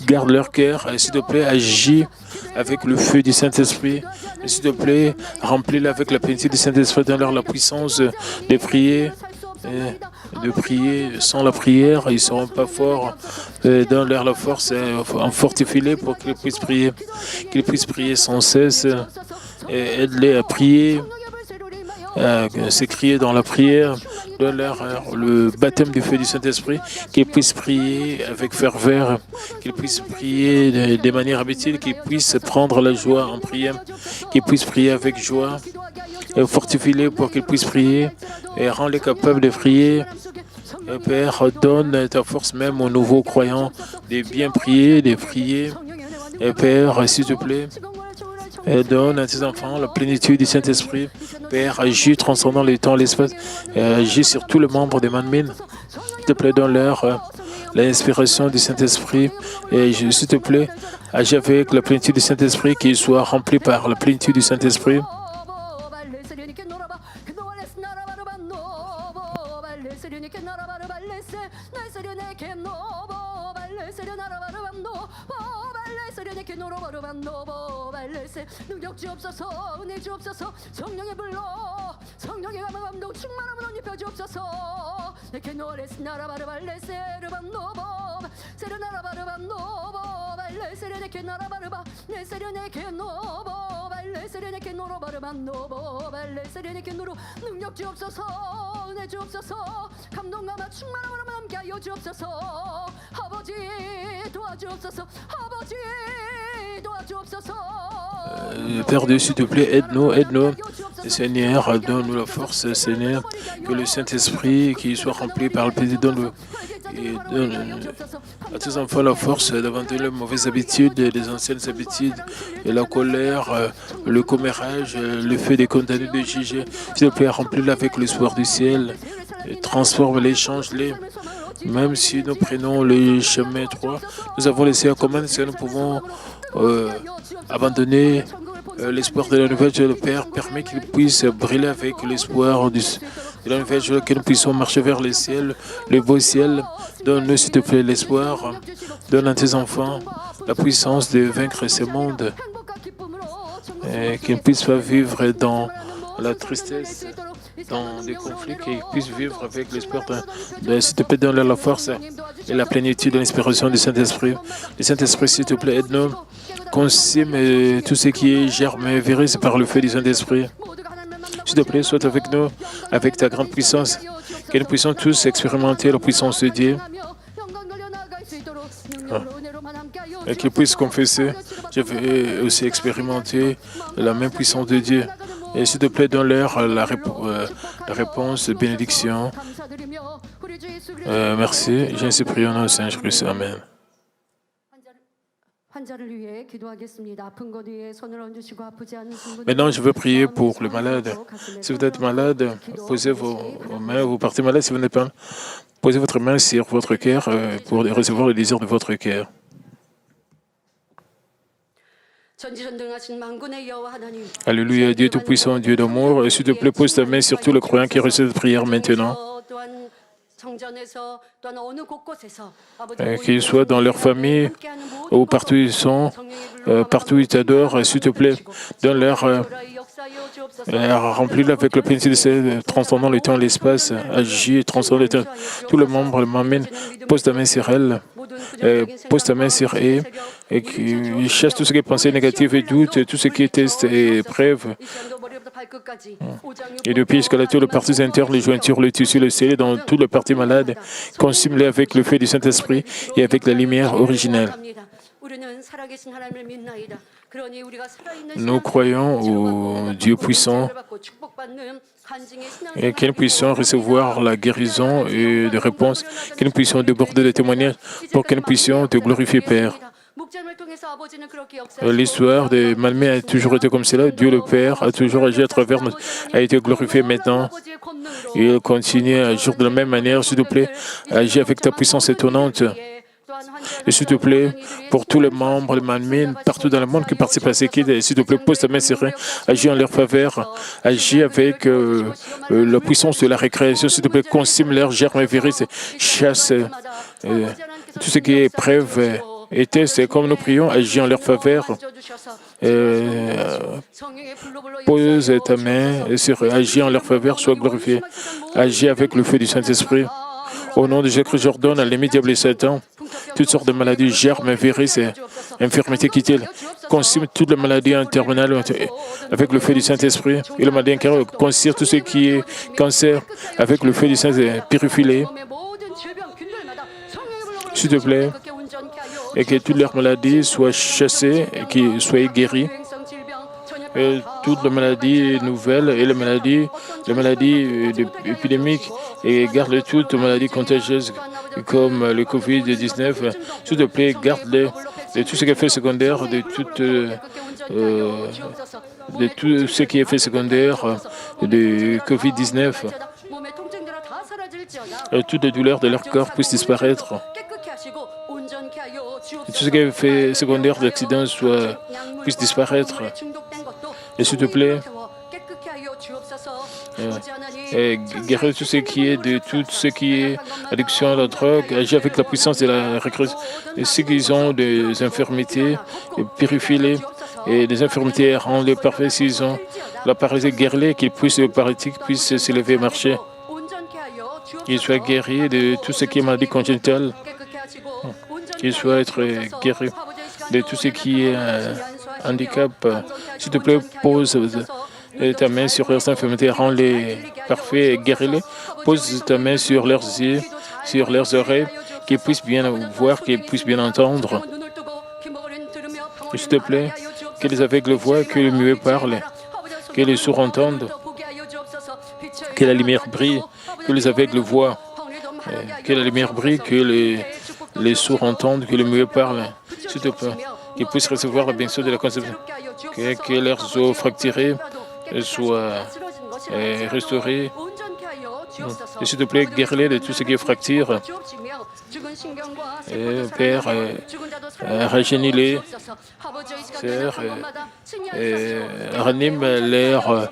Garde leur cœur et s'il te plaît, agis avec le feu du Saint-Esprit. Et s'il te plaît, remplis-les avec la plénitude du Saint-Esprit. Donne-leur la puissance de prier. De prier sans la prière, ils ne seront pas forts. Donne-leur la force, fortifie-les pour qu'ils puissent prier sans cesse. Aide-les à prier, s'écrier dans la prière. Donne-leur le baptême du feu du Saint-Esprit, qu'ils puissent prier avec ferveur, qu'ils puissent prier de manière habituelle, qu'ils puissent prendre la joie en prière, qu'ils puissent prier avec joie, et fortifie-les pour qu'ils puissent prier et rends-les capables de prier. Et Père, donne ta force même aux nouveaux croyants de bien prier, de prier. Et Père, s'il te plaît, et donne à tes enfants la plénitude du Saint-Esprit. Père, agis transcendant le temps et l'espace, et agis sur tous les membres des Manmin. S'il te plaît, donne-leur l'inspiration du Saint-Esprit. Et s'il te plaît, agis avec la plénitude du Saint-Esprit, qu'ils soient remplis par la plénitude du Saint-Esprit. 능력 주옵소서, 은혜 주옵소서, 성령의 불로 성령의 감동 충만함으로 입혀 주옵소서. 내게 노레스 나라바르발레세 르반노보 세르나라바르반노보 발레세르 내게 나라바르바 네세르 내게 노보 발레세르 내게 노로바르반노보 발레세르 내게 노로 능력 주옵소서, 은혜 주옵소서, 감동감화 충만함으로 함께하여 주옵소서. 아버지 도와주옵소서, 아버지 도와주옵소서. Père Dieu, s'il te plaît, aide-nous, aide-nous. Seigneur, donne-nous la force, Seigneur, que le Saint-Esprit qui soit rempli par le plaisir, donne à tes enfants la force d'abandonner les mauvaises habitudes, les anciennes habitudes, et la colère, le commérage, le fait des condamnés de juger. S'il te plaît, remplis-les avec l'espoir du ciel, transforme-les, change-les. Même si nous prenons le chemin droit, nous avons laissé à commande si nous pouvons abandonner l'espoir de la nouvelle joie. Le Père permet qu'il puisse briller avec l'espoir de la nouvelle joie, que nous puissions marcher vers le ciel, le beau ciel. Donne-nous, s'il te plaît, l'espoir. Donne à tes enfants la puissance de vaincre ce monde. Et qu'ils ne puissent pas vivre dans la tristesse, dans des conflits, qu'ils puissent vivre avec l'espoir s'il te plaît, donne-leur la force et la plénitude de l'inspiration du Saint-Esprit. Le Saint-Esprit, s'il te plaît, aide-nous. Consume tout ce qui est germe et virus par le feu du Saint-Esprit. S'il te plaît, sois avec nous, avec ta grande puissance, que nous puissions tous expérimenter la puissance de Dieu. Et qu'ils puissent confesser, je vais aussi expérimenter la même puissance de Dieu. Et s'il te plaît, donne-leur la réponse de bénédiction. Merci. J'ai ainsi prié au nom du Seigneur Jésus. Amen. Maintenant, je veux prier pour le malade. Si vous êtes malade, posez vos mains. Vous partez malade, si vous n'êtes pas, posez votre main sur votre cœur pour recevoir le désir de votre cœur. Alléluia, Dieu Tout-Puissant, Dieu d'amour, s'il te plaît, pose ta main sur tous les croyants qui reçoivent cette prière maintenant. Qu'ils soient dans leur famille ou partout où ils sont, partout où ils t'adorent, s'il te plaît, donne-leur, remplis-le avec le plénitude de transcendant le temps et l'espace, agis, transcendant le temps. Tous les membres le m'amènent, pose ta main sur elle, pose ta main sur eux, et qui chasse tout ce qui est pensée négative et doute, tout ce qui est test et épreuve. Et depuis jusqu'à la tour, le partie interne, les jointures, le tissu, le scellé, dans tout le parti malade, consume-les avec le feu du Saint-Esprit et avec la lumière originale. Nous croyons au Dieu puissant et que nous puissions recevoir la guérison et des réponses, que nous puissions déborder de témoignages pour que nous puissions te glorifier, Père. L'histoire de Malmé a toujours été comme cela. Dieu le Père a toujours agi à travers nous, a été glorifié maintenant. Il continue à agir de la même manière, s'il te plaît, agis avec ta puissance étonnante. Et s'il te plaît, pour tous les membres de Malmé, partout dans le monde qui participent à ces kits, s'il te plaît, pose ta main sur eux, agis en leur faveur, agis avec la puissance de la récréation, s'il te plaît, consume leurs germes et virus, chasse tout ce qui est épreuve. Et c'est comme nous prions, agis en leur faveur. Pose ta main sur eux, agis en leur faveur, sois glorifié. Agis avec le feu du Saint-Esprit. Au nom de Jésus-Christ, j'ordonne à l'ennemi diable et Satan, toutes sortes de maladies, germes, virus et infirmités quittées. Consume toutes les maladies terminales avec le feu du Saint-Esprit. Et le maladie incarnée, consume tout ce qui est cancer avec le feu du Saint-Esprit. Purifie-les, s'il te plaît, et que toutes leurs maladies soient chassées et qu'ils soient guéris. Et toutes les maladies nouvelles et les maladies épidémiques, et garde toutes les maladies contagieuses comme le Covid-19. S'il te plaît, garde-les de tout ce qui est fait secondaire, de tout ce qui est fait secondaire du Covid-19. Et toutes les douleurs de leur corps puissent disparaître. Et tout ce qui est fait secondaire d'accident puisse disparaître. Et s'il te plaît, et guérir tout ce qui est addiction à la drogue, agir avec la puissance de la récréation. Et ceux qui ont des infirmités, purifie-les. Et des infirmités, rends-les parfaits. S'ils ont la paralysie, guéris-les, qu'ils puissent, les paralytiques puissent s'élever et marcher. Qu'ils soient guéris de tout ce qui est maladie congénitale. Qu'ils soient guéris de tout ce qui est handicap. S'il te plaît, pose ta main sur leurs infirmités, rends-les parfaits et guéris-les. Pose ta main sur leurs yeux, sur leurs oreilles, qu'ils puissent bien voir, qu'ils puissent bien entendre. S'il te plaît, que les aveugles voient, que les muets parlent, que les sourds entendent, que la lumière brille, que les aveugles voient, que la lumière brille, que les sourds entendent, que les muets parlent. S'il te plaît, qu'ils puissent recevoir la bénédiction de la conception, que leurs os fracturés soient restaurés. Et s'il te plaît, guéris-les de tout ce qui est fracture. Et Père, rajeunis-les, Sœur, ranime leurs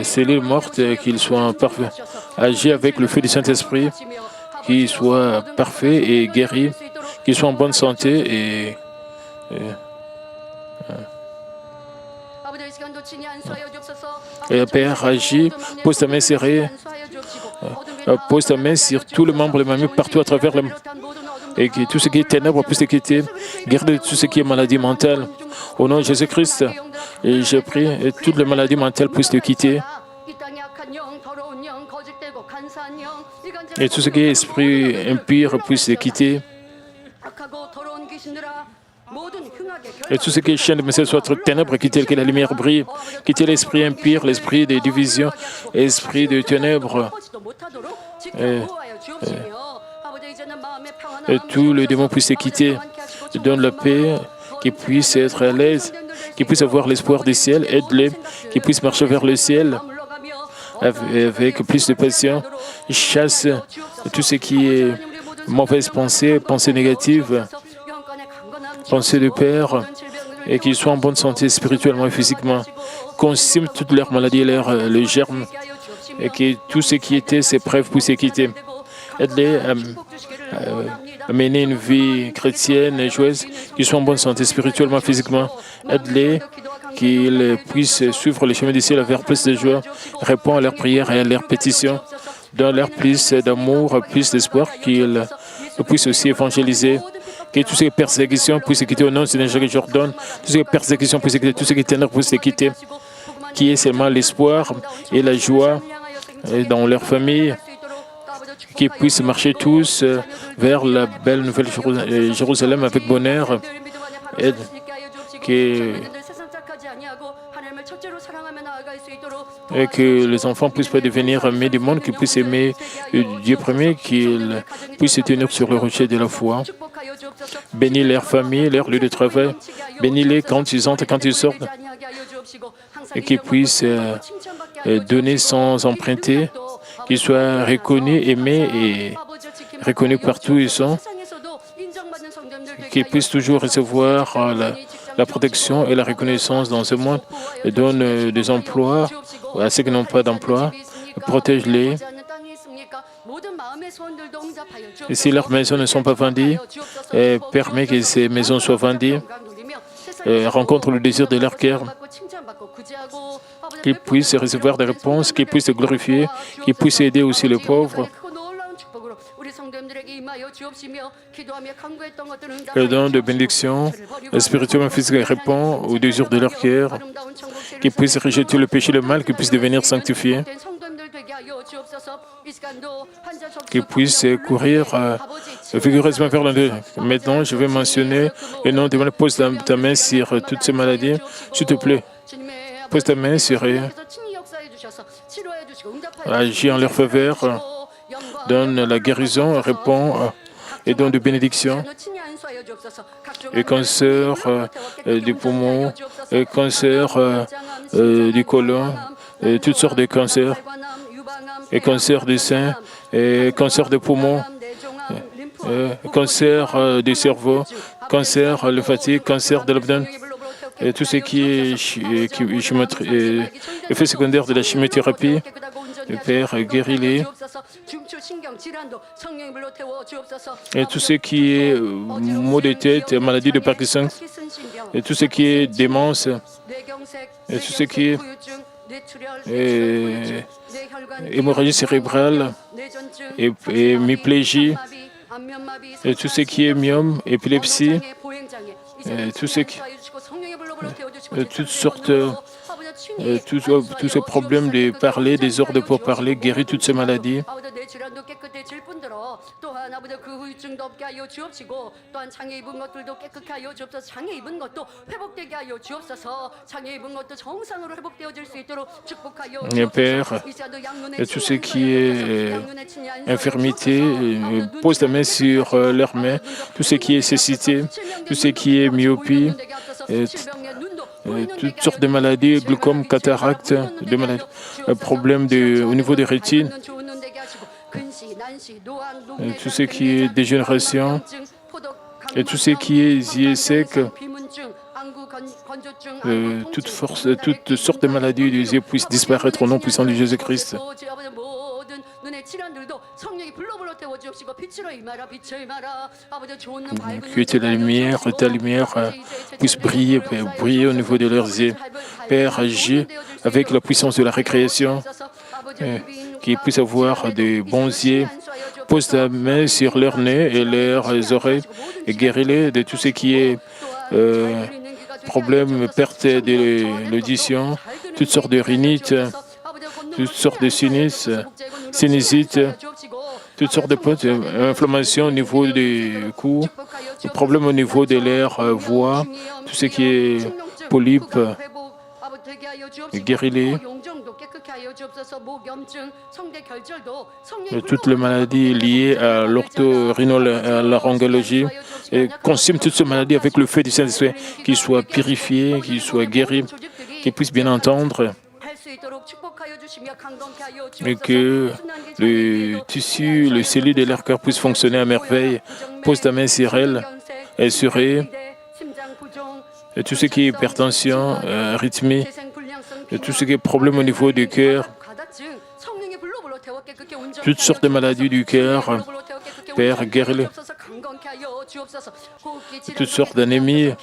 cellules mortes, qu'ils soient parfaits. Agis avec le feu du Saint-Esprit, qu'ils soient parfaits et guéris, qu'ils soient en bonne santé et Père, agis, pose ta main serrée, pose ta main sur tous les membres de ma main partout à travers le monde. Et que tout ce qui est ténèbres puisse te quitter. Garde tout ce qui est maladie mentale. Au nom de Jésus-Christ, et je prie, et toutes les maladies mentales puissent te quitter. Et tout ce qui est esprit impur puisse te quitter. Et tout ce qui est chien de message soit trop ténèbres, quittez que la lumière brille, quittez l'esprit impur, l'esprit de division, l'esprit de ténèbres. Et tous les démons puissent se quitter. Donne la paix, qu'ils puissent être à l'aise, qu'ils puissent avoir l'espoir du ciel, aide-les, qu'ils puissent marcher vers le ciel avec plus de patience. Chasse tout ce qui est mauvaise pensée, pensée négative, pensée de peur, et qu'ils soient en bonne santé spirituellement et physiquement. Consume toutes leurs maladies et les germes, et que tout ce qui était ces preuves puisse se quitter. Aide-les à mener une vie chrétienne et joyeuse, qu'ils soient en bonne santé spirituellement et physiquement. Aide-les qu'ils puissent suivre le chemin du ciel vers plus de joie, répondre à leurs prières et à leurs pétitions, donne-leur plus d'amour, plus d'espoir, qu'ils puissent aussi évangéliser. Que toutes ces persécutions puissent se quitter au nom de Seigneur que j'ordonne. Toutes ces persécutions puissent se quitter, tout ce qui est ténèbres puisse se quitter. Qui est seulement l'espoir et la joie dans leur famille. Qu'ils puissent marcher tous vers la belle nouvelle Jérusalem avec bonheur. Et que les enfants ne puissent pas devenir aimés du monde, qu'ils puissent aimer Dieu premier, qu'ils puissent se tenir sur le rocher de la foi. Bénis leur famille, leur lieu de travail. Bénis-les quand ils entrent, quand ils sortent. Et qu'ils puissent donner sans emprunter, qu'ils soient reconnus, aimés et reconnus partout où ils sont. Qu'ils puissent toujours recevoir la protection et la reconnaissance dans ce monde, et donne des emplois à ceux qui n'ont pas d'emploi, protège-les. Et si leurs maisons ne sont pas vendues, permet que ces maisons soient vendues, rencontre le désir de leur cœur, qu'ils puissent recevoir des réponses, qu'ils puissent te glorifier, qu'ils puissent aider aussi les pauvres. Le don de bénédiction, spirituellement, physique, répond aux désirs de leur cœur, qu'ils puissent rejeter le péché et le mal, qu'ils puissent devenir sanctifiés, qu'ils puissent courir vigoureusement vers l'un d'eux. Maintenant, je vais mentionner le nom de malades. Pose ta main sur toutes ces maladies, s'il te plaît. Pose ta main sur eux. Agis en leur faveur, donne la guérison, répond et donne de bénédiction. Et cancer du poumon, et cancer du côlon, et toutes sortes de cancers, et cancer du sein, et cancer des poumons, cancer du cerveau, cancer lymphatique, cancer de l'abdomen, et tout ce qui est effet secondaire de la chimiothérapie. Le Père, guéris-les. Et tout ce qui est maux de tête, maladie de Parkinson, et tout ce qui est démence, et tout ce qui est hémorragie cérébrale, et hémiplégie, et tout ce qui est myome, épilepsie, et tout ce qui, toutes sortes, tous ces problèmes de parler, des ordres pour parler, guéris toutes ces maladies. Et Père, et tout ce qui est infirmité, pose ta main sur leurs mains, tout ce qui est cécité, tout ce qui est myopie, toutes sortes de maladies, glaucome, cataracte, des maladies, problèmes au niveau des rétines, tout ce qui est dégénération, et tout ce qui est yeux secs, toutes sortes de maladies des yeux puissent disparaître au nom puissant de Jésus-Christ. Que ta lumière puisse briller au niveau de leurs yeux. Père, agis avec la puissance de la récréation, qu'ils puissent avoir de bons yeux. Pose ta main sur leur nez et leurs oreilles et guéris-les de tout ce qui est problème, perte de l'audition, toutes sortes de rhinites, toutes sortes de sinusites, toutes sortes de inflammations au niveau des cous, problèmes au niveau de leur voix, tout ce qui est polype, guéris-les. Toutes les maladies liées à l'otorhinolaryngologie, et consume toutes ces maladies avec le feu du Saint-Esprit, qu'ils soient purifiés, qu'ils soient guéris, qu'ils puissent bien entendre, et que le tissu, le cellules de leur cœur puissent fonctionner à merveille. Pose ta main sur elle et sur eux, et tout ce qui est hypertension, arythmie, et tout ce qui est problème au niveau du cœur, toutes sortes de maladies du cœur, Père, guéris-les. Toutes sortes d'anémies.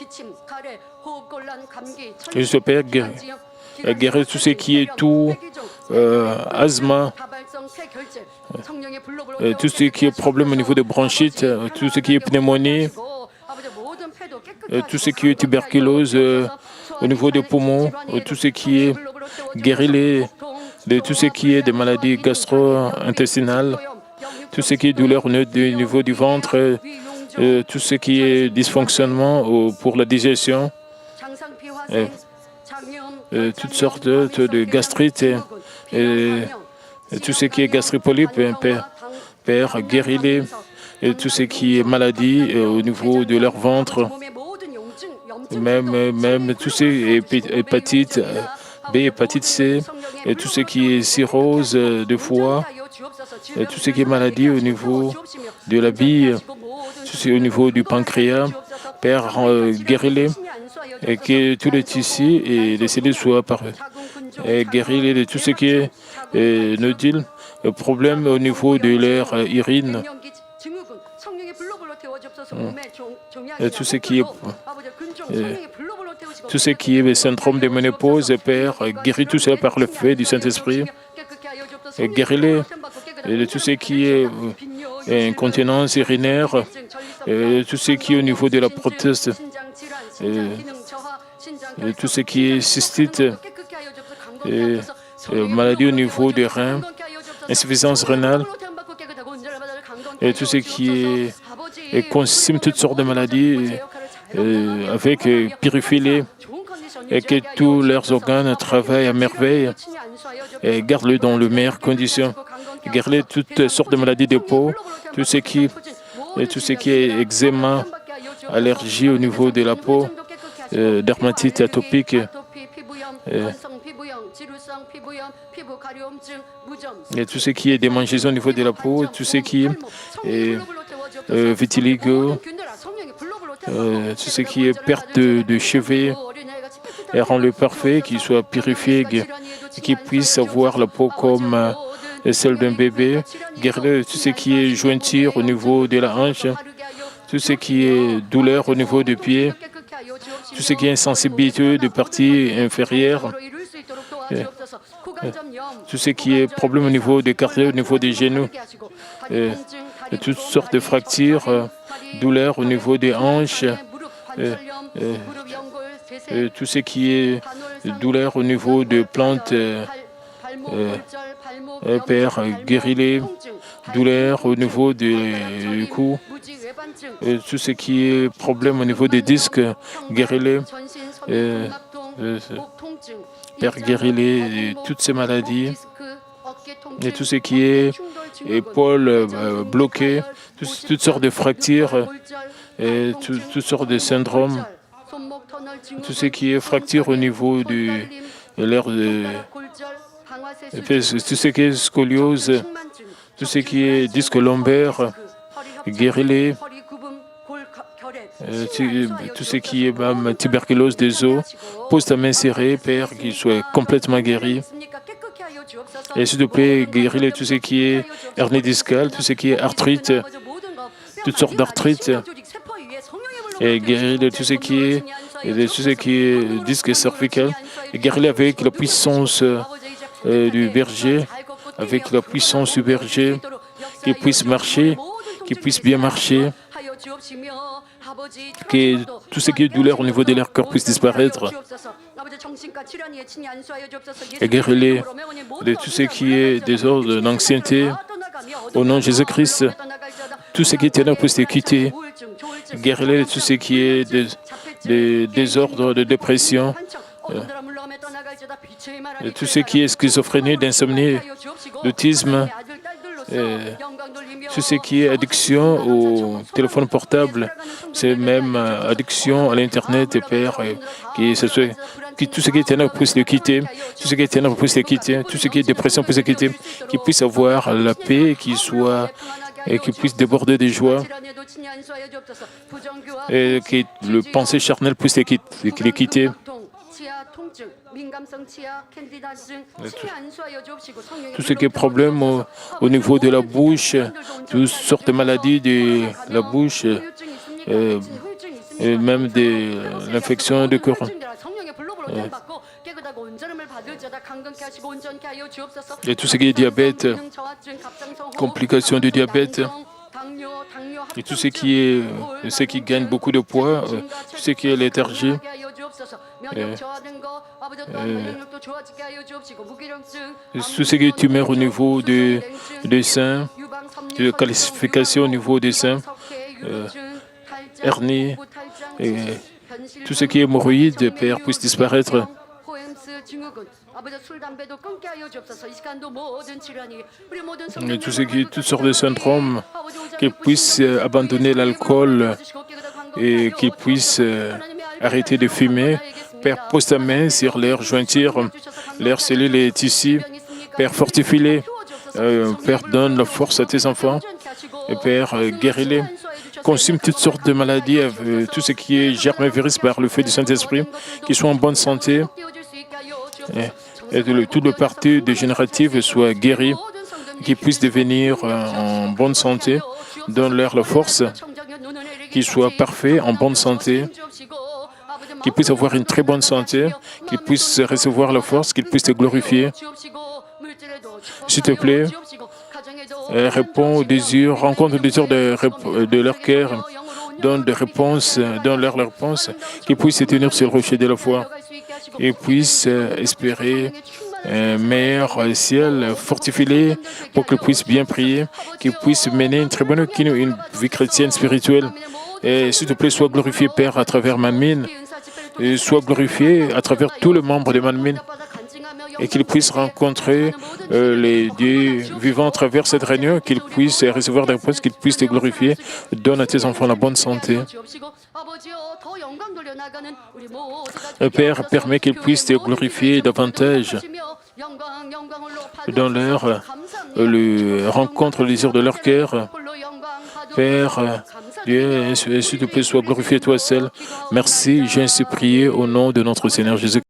Juste Père, guéris tout ce qui est tout, asthme, tout ce qui est problème au niveau des bronchites, tout ce qui est pneumonie, tout ce qui est tuberculose au niveau des poumons, tout ce qui est guéris-les de tout ce qui est des maladies gastro-intestinales, tout ce qui est douleur au niveau du ventre, tout ce qui est dysfonctionnement pour la digestion, toutes sortes de gastrites et tout ce qui est gastripolype, Père, guéris-les, et tout ce qui est maladie au niveau de leur ventre, même tout ce qui est hépatite B, hépatite C, et tout ce qui est cirrhose de foie, et tout ce qui est maladie au niveau de la bile, tout ce qui est au niveau du pancréas, Père, guéris-les, et que tous les tissus et les cellules soient parfaits. Et guéris-les de tout ce qui est nodule, problème au niveau de leur urine, et tout ce qui est syndrome de ménopause, Père, guéris tout cela par le feu du Saint-Esprit. Et guéris-les de tout ce qui est incontinence urinaire, tout ce qui est au niveau de la prothèse, tout ce qui est cystite, maladie au niveau des reins, insuffisance rénale, et tout ce qui consume toutes sortes de maladies avec purifier-les et que tous leurs organes travaillent à merveille et garde-le dans les meilleures conditions. Garde toutes sortes de maladies de peau, tout ce qui est eczéma, allergie au niveau de la peau, dermatite atopique, et tout ce qui est démangeaisons au niveau de la peau, tout ce qui est vitiligo, tout ce qui est perte de cheveux, et rend-le parfait, qu'il soit purifié, qu'il puisse avoir la peau comme celle d'un bébé, guérir tout ce qui est jointure au niveau de la hanche, tout ce qui est douleur au niveau des pieds, tout ce qui est insensibilité de parties inférieures, tout ce qui est problème au niveau des cartilages, au niveau des genoux, et toutes sortes de fractures, douleurs au niveau des hanches, tout ce qui est douleur au niveau des plantes, Père, guéris-les, douleurs au niveau du cou, tout ce qui est problème au niveau des disques, guéris-les. Père, guéris-les, toutes ces maladies, et tout ce qui est épaules bloquées, toutes sortes de fractures, et toutes sortes de syndromes, tout ce qui est fracture au niveau de l'air, tout ce qui est scoliose, tout ce qui est disque lombaire, guéris-les, tout ce qui est même tuberculose des os, pose ta main serrée, Père, qu'il soit complètement guéri. Et s'il te plaît, guéris-les, tout ce qui est hernie discale, tout ce qui est arthrite, toutes sortes d'arthrite, et guéris-les, tout ce qui est disque cervical, et guéris-les avec la puissance du berger, avec la puissance du berger, qu'ils puissent marcher, qu'ils puissent bien marcher, que tout ce qui est douleur au niveau de leur corps puisse disparaître. Et guéris-les de tout ce qui est désordre d'anxiété. Au nom de Jésus-Christ, tout ce qui est ténèbres puisse les quitter. Guéris-les de tout ce qui est désordre de dépression. Et tout ce qui est schizophrénie, d'insomnie, d'autisme, tout ce qui est addiction au téléphone portable, c'est même addiction à l'Internet, Père, tout ce qui est ténèbres puisse le quitter, tout ce qui est ténèbres puisse le quitter, tout ce qui est dépression puisse le quitter, qu'il puisse avoir la paix, et qu'il puisse déborder de joie, et que le pensée charnel puisse le quitter. Tout ce qui est problème au niveau de la bouche, toutes sortes de maladies de la bouche, et même de l'infection de cœur. Et tout ce qui est diabète, complications du diabète, et tout ce qui gagne beaucoup de poids, tout ce qui est léthargie, tout ce qui est tumeur au niveau des seins, de calcification au niveau des seins, hernie, et tout ce qui est hémorroïde, Père, puisse disparaître. Et tout ce qui est toutes sortes de syndromes, qu'ils puissent abandonner l'alcool et qu'ils puissent arrêter de fumer. Père, pose ta main sur leurs jointures, leurs cellules et tissus. Père, fortifie-les. Père, donne la force à tes enfants. Et Père, guéris-les. Consume toutes sortes de maladies, tout ce qui est germe et virus par le feu du Saint-Esprit, qu'ils soient en bonne santé. Et toutes les parties dégénératives soient guéries, qu'ils puissent devenir en bonne santé. Donne-leur la force, qu'ils soient parfaits, en bonne santé, qu'ils puissent avoir une très bonne santé, qu'ils puissent recevoir la force, qu'ils puissent te glorifier. S'il te plaît, répond aux désirs, rencontre les désirs de leur cœur, donne des réponses, donne leur réponse, qu'ils puissent se tenir sur le rocher de la foi et puissent espérer un meilleur ciel, fortifie-les pour qu'ils puissent bien prier, qu'ils puissent mener une très bonne une vie chrétienne spirituelle. Et s'il te plaît, sois glorifié, Père, à travers Manmin, et sois glorifié à travers tous les membres de Manmin, et qu'ils puissent rencontrer les dieux vivants à travers cette réunion, qu'ils puissent recevoir des réponses, qu'ils puissent te glorifier. Donne à tes enfants la bonne santé. Père, permets qu'ils puissent te glorifier davantage dans leur rencontre, le désir de leur cœur. Père, Dieu, s'il te plaît, sois glorifié toi seul. Merci, j'ai ainsi prié au nom de notre Seigneur Jésus.